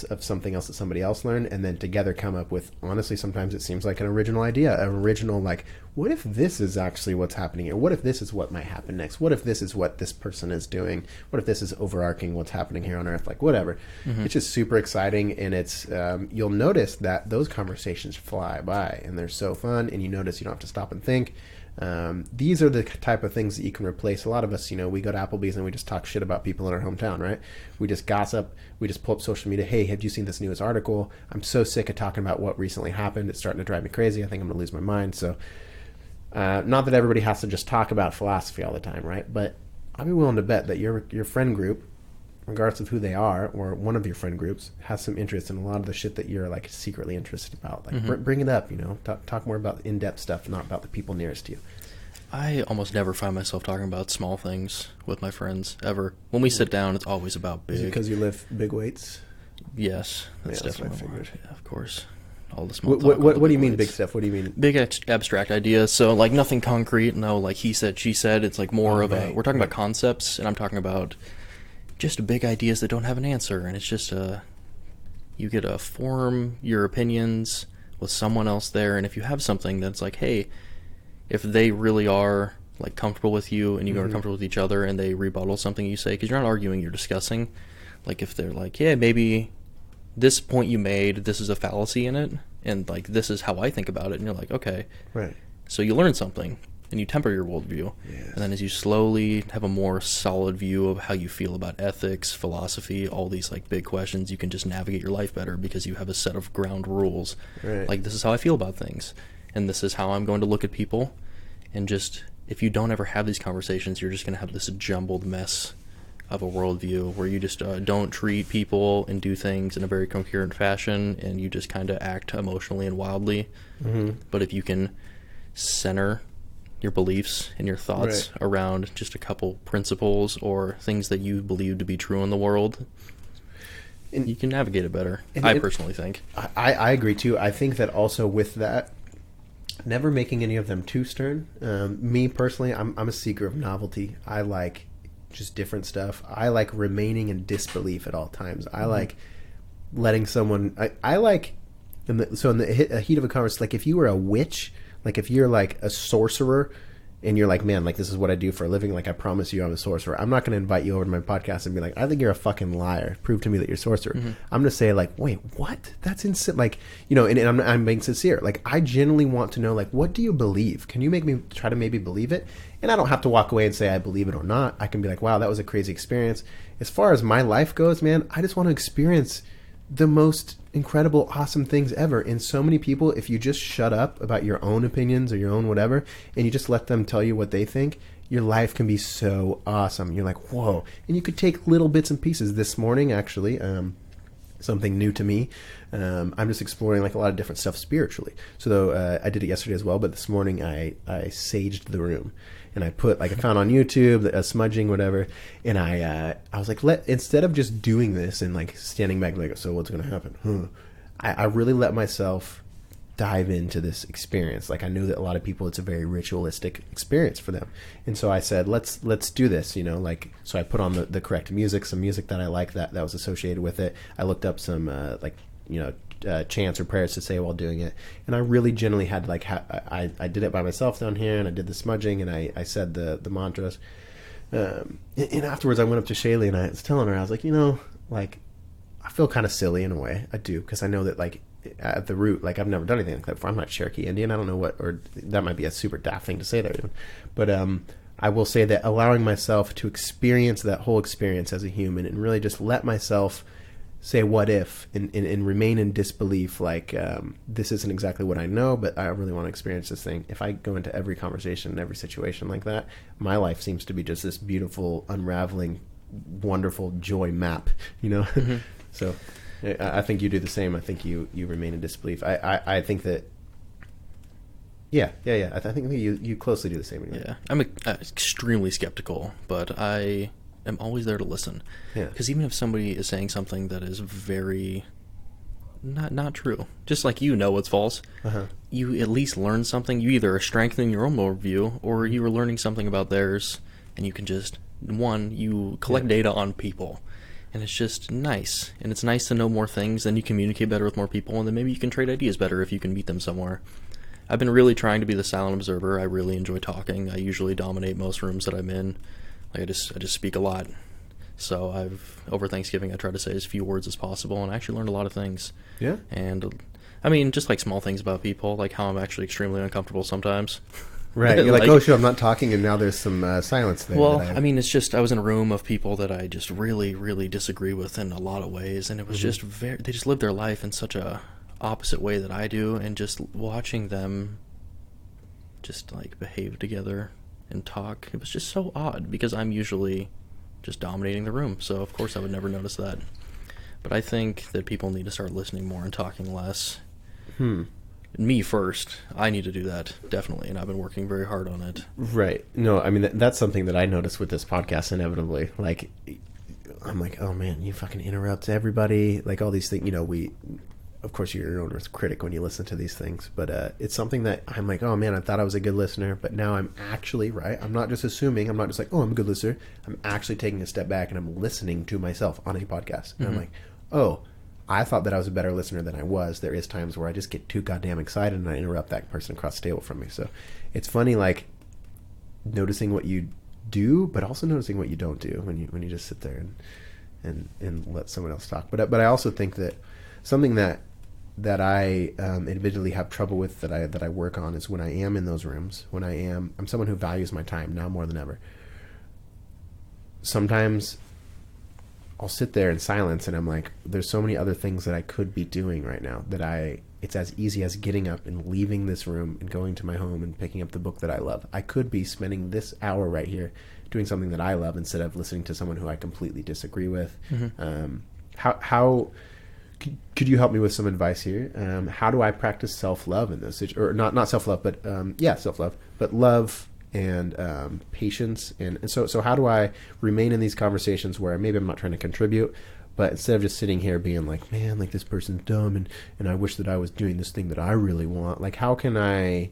somebody else learned, and then together come up with, honestly, sometimes it seems like an original idea, an original, like, what if this is actually what's happening here? What if this is what might happen next? What if this is what this person is doing? What if this is overarching what's happening here on Earth? Like, whatever. It's just super exciting, and it's you'll notice that those conversations fly by, and they're so fun, and you notice you don't have to stop and think. These are the type of things that you can replace. A lot of us, we go to Applebee's and we just talk shit about people in our hometown, right? We just gossip. We just pull up social media. Hey, have you seen this newest article? I'm so sick of talking about what recently happened. It's starting to drive me crazy. I think I'm going to lose my mind. So, not that everybody has to just talk about philosophy all the time, right? But I'd be willing to bet that your friend group, regardless of who they are, or one of your friend groups, has some interest in a lot of the shit that you're like secretly interested about. Like bring it up, talk more about in-depth stuff, not about the people nearest to you. I almost never find myself talking about small things with my friends, ever. When we sit down, it's always about big. Is it because you lift big weights? Yes, that's definitely what I figured. Yeah, of course. All the small What do you mean big stuff? What do you mean? Big abstract ideas. So like nothing concrete. No, like he said, she said. It's like more of a. We're talking about concepts, and I'm talking about just big ideas that don't have an answer, and it's just you get to form your opinions with someone else there, and if you have something that's like, hey, if they really are like comfortable with you and you are comfortable with each other, and they rebuttal something you say, because you're not arguing, you're discussing. Like if they're like, yeah, maybe this point you made, this is a fallacy in it, and like this is how I think about it, and you're like, okay, right. So you learn something. And you temper your worldview. Yes. And then as you slowly have a more solid view of how you feel about ethics, philosophy, all these like big questions, you can just navigate your life better because you have a set of ground rules. Right. Like, this is how I feel about things. And this is how I'm going to look at people. And just, if you don't ever have these conversations, you're just going to have this jumbled mess of a worldview where you just don't treat people and do things in a very coherent fashion, and you just kind of act emotionally and wildly. But if you can center your beliefs and your thoughts around just a couple principles or things that you believe to be true in the world, and you can navigate it better. I personally think. I agree too. I think that also with that, never making any of them too stern. Me personally, I'm a seeker of novelty. I like just different stuff. I like remaining in disbelief at all times. I like letting someone. I like. In the heat of a conversation, like if you were a witch, like if you're like a sorcerer, and you're like, man, like this is what I do for a living. Like I promise you, I'm a sorcerer. I'm not going to invite you over to my podcast and be like, I think you're a fucking liar. Prove to me that you're a sorcerer. I'm going to say like, wait, what? That's insane. Like, you know, and I'm being sincere. Like I genuinely want to know, like, what do you believe? Can you make me try to maybe believe it? And I don't have to walk away and say I believe it or not. I can be like, wow, that was a crazy experience. As far as my life goes, man, I just want to experience the most incredible, awesome things ever. And so many people, if you just shut up about your own opinions or your own whatever, and you just let them tell you what they think, your life can be so awesome. You're like, whoa. And you could take little bits and pieces. This morning, actually, something new to me. I'm just exploring like a lot of different stuff spiritually. So I did it yesterday as well, but this morning I saged the room. And I put, like, I found on YouTube, a smudging, whatever, and I was like, instead of just doing this and, like, standing back, like, so what's going to happen? I really let myself dive into this experience. Like, I knew that a lot of people, it's a very ritualistic experience for them. And so I said, let's do this, you know, like, so I put on the correct music, some music that I like that was associated with it. I looked up some, like, you know, chants or prayers to say while doing it, and I really generally had like I did it by myself down here, and I did the smudging, and I said the mantras, and afterwards I went up to Shaylee and I was telling her, I was like, you know, like I feel kind of silly in a way. I do, because I know that like at the root, like I've never done anything like that before. I'm not Cherokee Indian. I don't know what, or that might be a super daft thing to say there, but I will say that allowing myself to experience that whole experience as a human and really just let myself say what if and remain in disbelief, like this isn't exactly what I know, but I really want to experience this thing. If I go into every conversation, every situation like that, my life seems to be just this beautiful, unraveling, wonderful joy map, you know? So I think you do the same. I think you remain in disbelief. I think that yeah. I think you closely do the same. Yeah, I'm extremely skeptical, but I am always there to listen. Yeah. Because even if somebody is saying something that is very not true, just like you know it's false, you at least learn something. You either are strengthening your own worldview or you are learning something about theirs, and you can just, you collect data on people, and it's just nice. And it's nice to know more things, then you communicate better with more people, and then maybe you can trade ideas better if you can meet them somewhere. I've been really trying to be the silent observer. I really enjoy talking. I usually dominate most rooms that I'm in. Like I just speak a lot. So over Thanksgiving I try to say as few words as possible, and I actually learned a lot of things. Yeah. And I mean, just like small things about people, like how I'm actually extremely uncomfortable sometimes. Right. You're like, oh, sure, I'm not talking, and now there's some silence there. Well, I mean, it's just I was in a room of people that I just really, really disagree with in a lot of ways, and it was just they just live their life in such a opposite way that I do, and just watching them just like behave together and talk, it was just so odd, because I'm usually just dominating the room, so of course I would never notice that. But I think that people need to start listening more and talking less. Me first. I need to do that, definitely, and I've been working very hard on it. Right. No, I mean, that's something that I noticed with this podcast inevitably. Like, I'm like, oh man, you fucking interrupt everybody, like all these things, you know, of course, you're your own worst critic when you listen to these things, but it's something that I'm like, oh man, I thought I was a good listener, but now I'm actually, right? I'm not just assuming, I'm not just like, oh, I'm a good listener. I'm actually taking a step back and I'm listening to myself on a podcast. And I'm like, oh, I thought that I was a better listener than I was. There is times where I just get too goddamn excited and I interrupt that person across the table from me. So it's funny, like, noticing what you do, but also noticing what you don't do when you just sit there and let someone else talk. But I also think that something that I individually have trouble with, that I work on, is when I am in those rooms, I'm someone who values my time now more than ever. Sometimes I'll sit there in silence and I'm like, there's so many other things that I could be doing right now that it's as easy as getting up and leaving this room and going to my home and picking up the book that I love. I could be spending this hour right here doing something that I love instead of listening to someone who I completely disagree with. How could you help me with some advice here? How do I practice self-love in this situation? Or not self-love, but self-love, but love and patience. And so how do I remain in these conversations where maybe I'm not trying to contribute, but instead of just sitting here being like, man, like this person's dumb and I wish that I was doing this thing that I really want. Like, how can I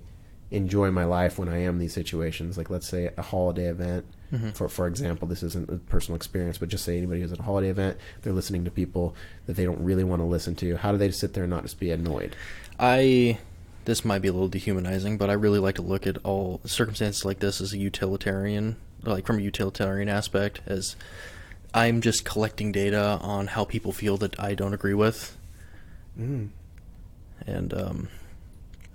enjoy my life when I am in these situations? Like, let's say a holiday event. For example, this isn't a personal experience, but just say anybody who's at a holiday event, they're listening to people that they don't really want to listen to. How do they sit there and not just be annoyed? This might be a little dehumanizing, but I really like to look at all circumstances like this as a utilitarian, like from a utilitarian aspect, as I'm just collecting data on how people feel that I don't agree with. And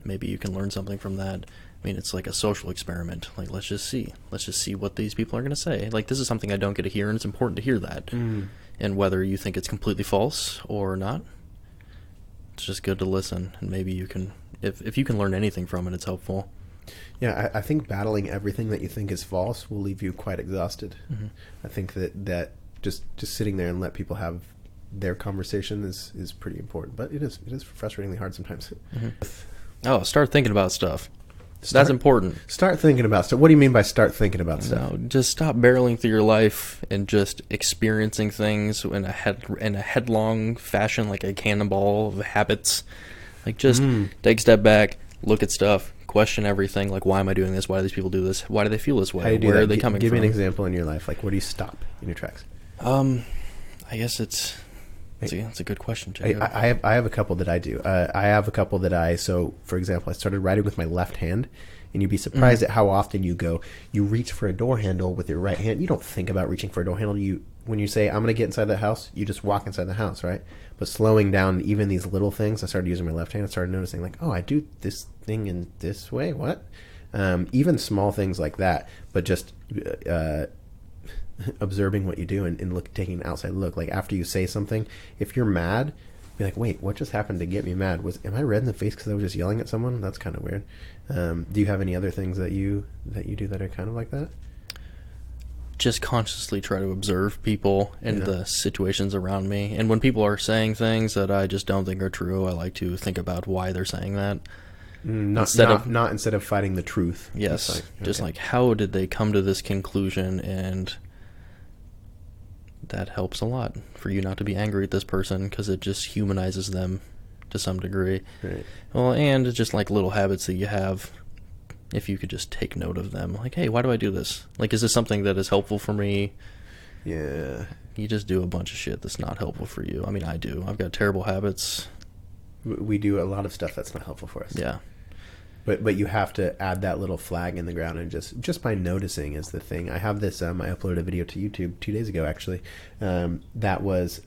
maybe you can learn something from that. I mean, it's like a social experiment. Like, let's just see what these people are going to say. Like, this is something I don't get to hear, and it's important to hear that. And whether you think it's completely false or not, it's just good to listen. And maybe you can, if you can learn anything from it, it's helpful. Yeah, I think battling everything that you think is false will leave you quite exhausted. I think that just sitting there and let people have their conversation is pretty important. But it is frustratingly hard sometimes. Oh, start thinking about stuff. That's important. Start thinking about stuff. What do you mean by start thinking about stuff? No, just stop barreling through your life and just experiencing things in a headlong fashion, like a cannonball of habits. Like, just take a step back, look at stuff, question everything. Like, why am I doing this? Why do these people do this? Why do they feel this way? How do you do Where that? are they coming from? Give me an example in your life. Like, where do you stop in your tracks? I guess it's a good question, Jacob. I have a couple that I do. So, for example, I started writing with my left hand, and you'd be surprised at how often you reach for a door handle with your right hand. You don't think about reaching for a door handle. When you say, I'm going to get inside the house, you just walk inside the house, right? But slowing down even these little things, I started using my left hand. I started noticing, like, oh, I do this thing in this way. What? Even small things like that, but just observing what you do and taking an outside look. Like, after you say something, if you're mad, be like, wait, what just happened to get me mad? Am I red in the face because I was just yelling at someone? That's kind of weird. Do you have any other things that you do that are kind of like that? Just consciously try to observe people and the situations around me. And when people are saying things that I just don't think are true, I like to think about why they're saying that. Instead of fighting the truth. Yes. Just like, how did they come to this conclusion? And that helps a lot for you not to be angry at this person, because it just humanizes them to some degree. Right. Well, and it's just like little habits that you have. If you could just take note of them, like, hey, why do I do this? Like, is this something that is helpful for me? Yeah. You just do a bunch of shit that's not helpful for you. I mean, I do. I've got terrible habits. We do a lot of stuff that's not helpful for us. Yeah. But you have to add that little flag in the ground, and just by noticing is the thing. I have this. I uploaded a video to YouTube 2 days ago, actually. That was,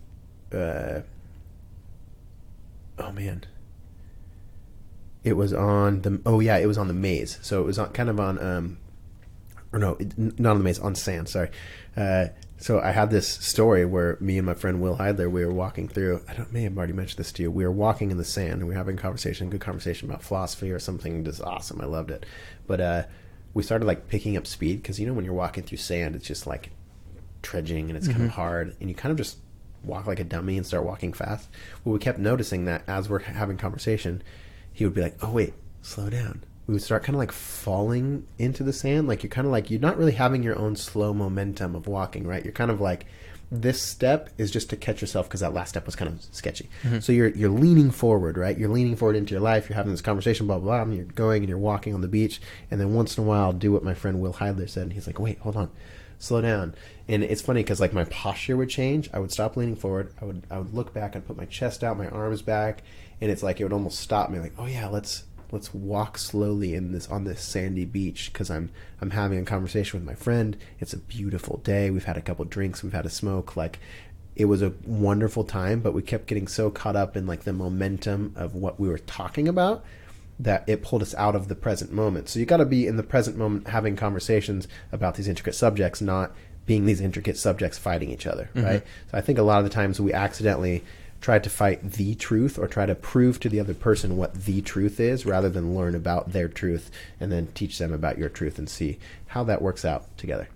oh man, it was on the. Oh yeah, it was on the maze. So it was not on, not on the maze, on sand. Sorry. So I had this story where me and my friend Will Heidler, we were walking through, may have already mentioned this to you, we were walking in the sand, and we were having a good conversation about philosophy or something just awesome. I loved it. But we started like picking up speed, because when you're walking through sand, it's just like trudging, and it's kind of hard, and you kind of just walk like a dummy and start walking fast. Well, we kept noticing that as we're having conversation, he would be like, oh wait, slow down. We would start kind of like falling into the sand. Like, you're not really having your own slow momentum of walking, right? You're kind of like, this step is just to catch yourself, because that last step was kind of sketchy. So you're leaning forward, right? You're leaning forward into your life. You're having this conversation, blah, blah, blah. And you're going and you're walking on the beach. And then once in a while, do what my friend Will Heidler said. And he's like, wait, hold on, slow down. And it's funny, because like my posture would change. I would stop leaning forward. I would look back. I'd put my chest out, my arms back. And it's like, it would almost stop me. Like, oh yeah, let's walk slowly on this sandy beach, because I'm having a conversation with my friend. It's a beautiful day. We've had a couple drinks. We've had a smoke. Like, it was a wonderful time, but we kept getting so caught up in like the momentum of what we were talking about that it pulled us out of the present moment. So you got to be in the present moment having conversations about these intricate subjects, not being these intricate subjects fighting each other, right? So I think a lot of the times we accidentally try to fight the truth, or try to prove to the other person what the truth is, rather than learn about their truth and then teach them about your truth and see how that works out together,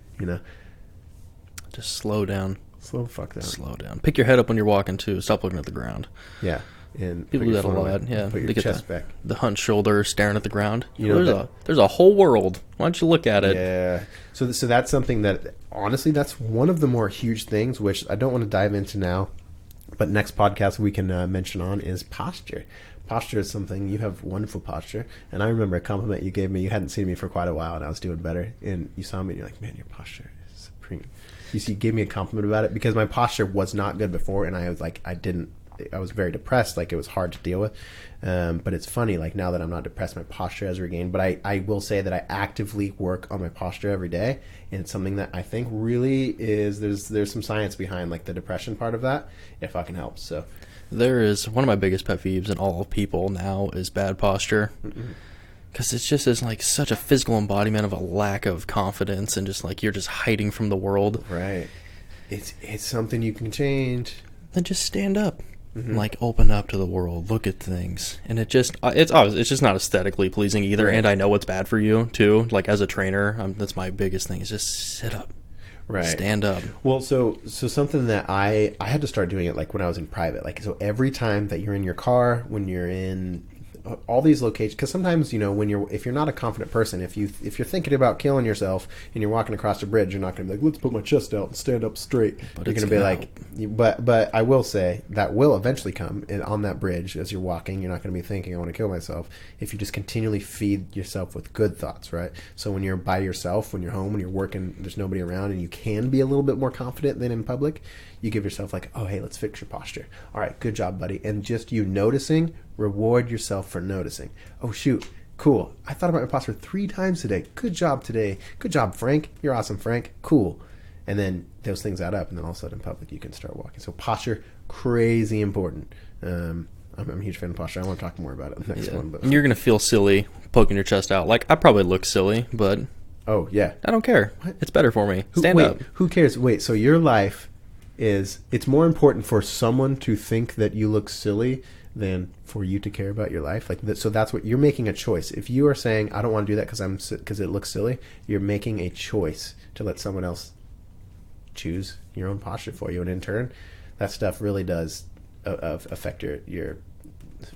Just slow down. Slow the fuck down. Slow down. Pick your head up when you're walking, too. Stop looking at the ground. Yeah. and People do that a lot. Yeah, put your they get chest back. the hunched shoulder, staring at the ground. You know, There's a whole world. Why don't you look at it? Yeah. So that's something that, honestly, that's one of the more huge things, which I don't want to dive into now, but next podcast we can mention on is posture. Posture is something, you have wonderful posture. And I remember a compliment you gave me. You hadn't seen me for quite a while, and I was doing better. And you saw me, and you're like, man, your posture is supreme. You gave me a compliment about it because my posture was not good before, and I was like, I was very depressed. Like, it was hard to deal with. But it's funny, like, now that I'm not depressed, my posture has regained. But I will say that I actively work on my posture every day. And it's something that I think really is, there's some science behind, like, the depression part of that. It fucking helps. So there is one of my biggest pet peeves in all people now is bad posture. Because it's just like such a physical embodiment of a lack of confidence and just like you're just hiding from the world. Right. It's something you can change. Then just stand up. Like, open up to the world, look at things, and it's just not aesthetically pleasing either. Right. And I know it's bad for you too. Like, as a trainer, that's my biggest thing is just sit up, right, stand up. Well, so something that I had to start doing it, like, when I was in private. Like, so every time that you're in your car, when you're in all these locations, because sometimes, you know, if you're not a confident person, if you're thinking about killing yourself and you're walking across a bridge, you're not going to be like, let's put my chest out and stand up straight. But you're going to be like, but I will say that will eventually come on that bridge as you're walking. You're not going to be thinking, I want to kill myself, if you just continually feed yourself with good thoughts, right? So when you're by yourself, when you're home, when you're working, there's nobody around, and you can be a little bit more confident than in public, you give yourself like, oh, hey, let's fix your posture. All right, good job, buddy. And just you noticing, reward yourself for noticing. Oh, shoot, cool. I thought about my posture 3 times today. Good job today. Good job, Frank. You're awesome, Frank. Cool. And then those things add up, and then all of a sudden in public you can start walking. So posture, crazy important. I'm a huge fan of posture. I want to talk more about it in the next one. But and you're going to feel silly poking your chest out. Like, I probably look silly, but oh, yeah. I don't care. What? It's better for me. Stand up. Who cares? Wait, so your life it's more important for someone to think that you look silly than for you to care about your life. Like, so that's what you're making a choice. If you are saying, I don't want to do that because it looks silly, you're making a choice to let someone else choose your own posture for you. And in turn, that stuff really does affect your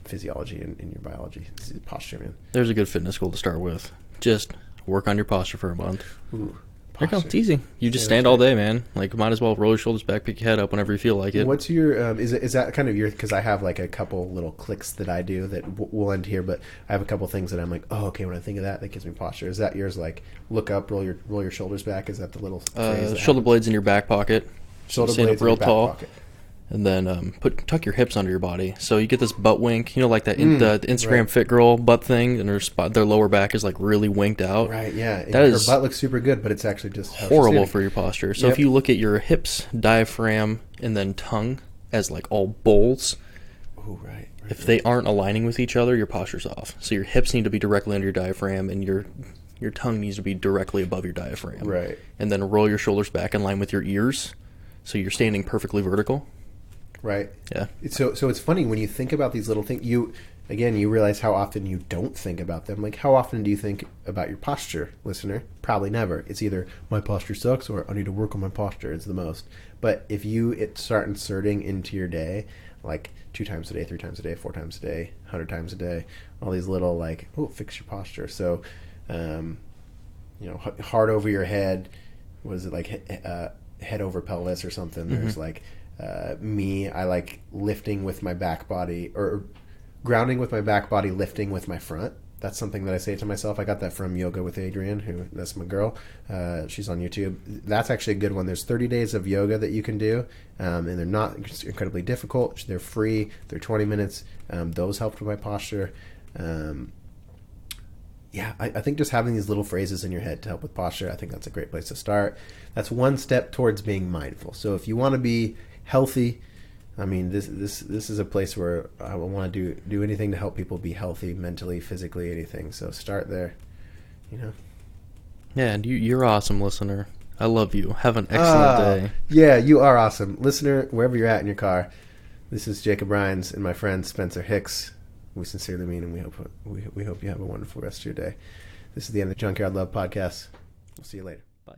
physiology and your biology. Posture, man. There's a good fitness goal to start with. Just work on your posture for a month. Ooh. There you go. It's easy. You just stand all day, man. Like, might as well roll your shoulders back, pick your head up whenever you feel like it. What's your is that kind of your, because I have like a couple little clicks that I do that we'll end here, but I have a couple things that I'm like, oh, okay, when I think of that gives me posture. Is that yours? Like, look up, roll your shoulders back? Is that the little phrase shoulder blades in your back pocket? Shoulder stand blades up real in your tall. back pocket. And then tuck your hips under your body, so you get this butt wink. You know, like that the Instagram right. fit girl butt thing, and their lower back is like really winked out. Right? Yeah. That her is butt looks super good, but it's actually just horrible for your posture. So Yep. if you look at your hips, diaphragm, and then tongue as like all bowls, right. If they aren't aligning with each other, your posture's off. So your hips need to be directly under your diaphragm, and your tongue needs to be directly above your diaphragm. Right. And then roll your shoulders back in line with your ears, so you're standing perfectly vertical. Right. Yeah. So it's funny when you think about these little things. You realize how often you don't think about them. Like, how often do you think about your posture, listener? Probably never. It's either my posture sucks or I need to work on my posture. It's the most. But if you start inserting into your day, like 2 times a day, 3 times a day, 4 times a day, 100 times a day, all these little like, oh, fix your posture. So, heart over your head. What is it, like head over pelvis or something? Mm-hmm. There's like. I like lifting with my back body, or grounding with my back body, lifting with my front. That's something that I say to myself. I got that from Yoga with Adrienne, that's my girl. She's on YouTube. That's actually a good one. There's 30 days of yoga that you can do, and they're not incredibly difficult. They're free. They're 20 minutes. Those helped with my posture. I think just having these little phrases in your head to help with posture, I think that's a great place to start. That's one step towards being mindful. So if you want to be healthy, I mean, this is a place where I want to do anything to help people be healthy, mentally, physically, anything. So start there, Yeah, and you're awesome, listener. I love you. Have an excellent day. Yeah, you are awesome, listener. Wherever you're at in your car, this is Jacob Rhines and my friend Spencer Hicks. We sincerely mean, and we hope you have a wonderful rest of your day. This is the end of the Junkyard Love Podcast. We'll see you later. Bye.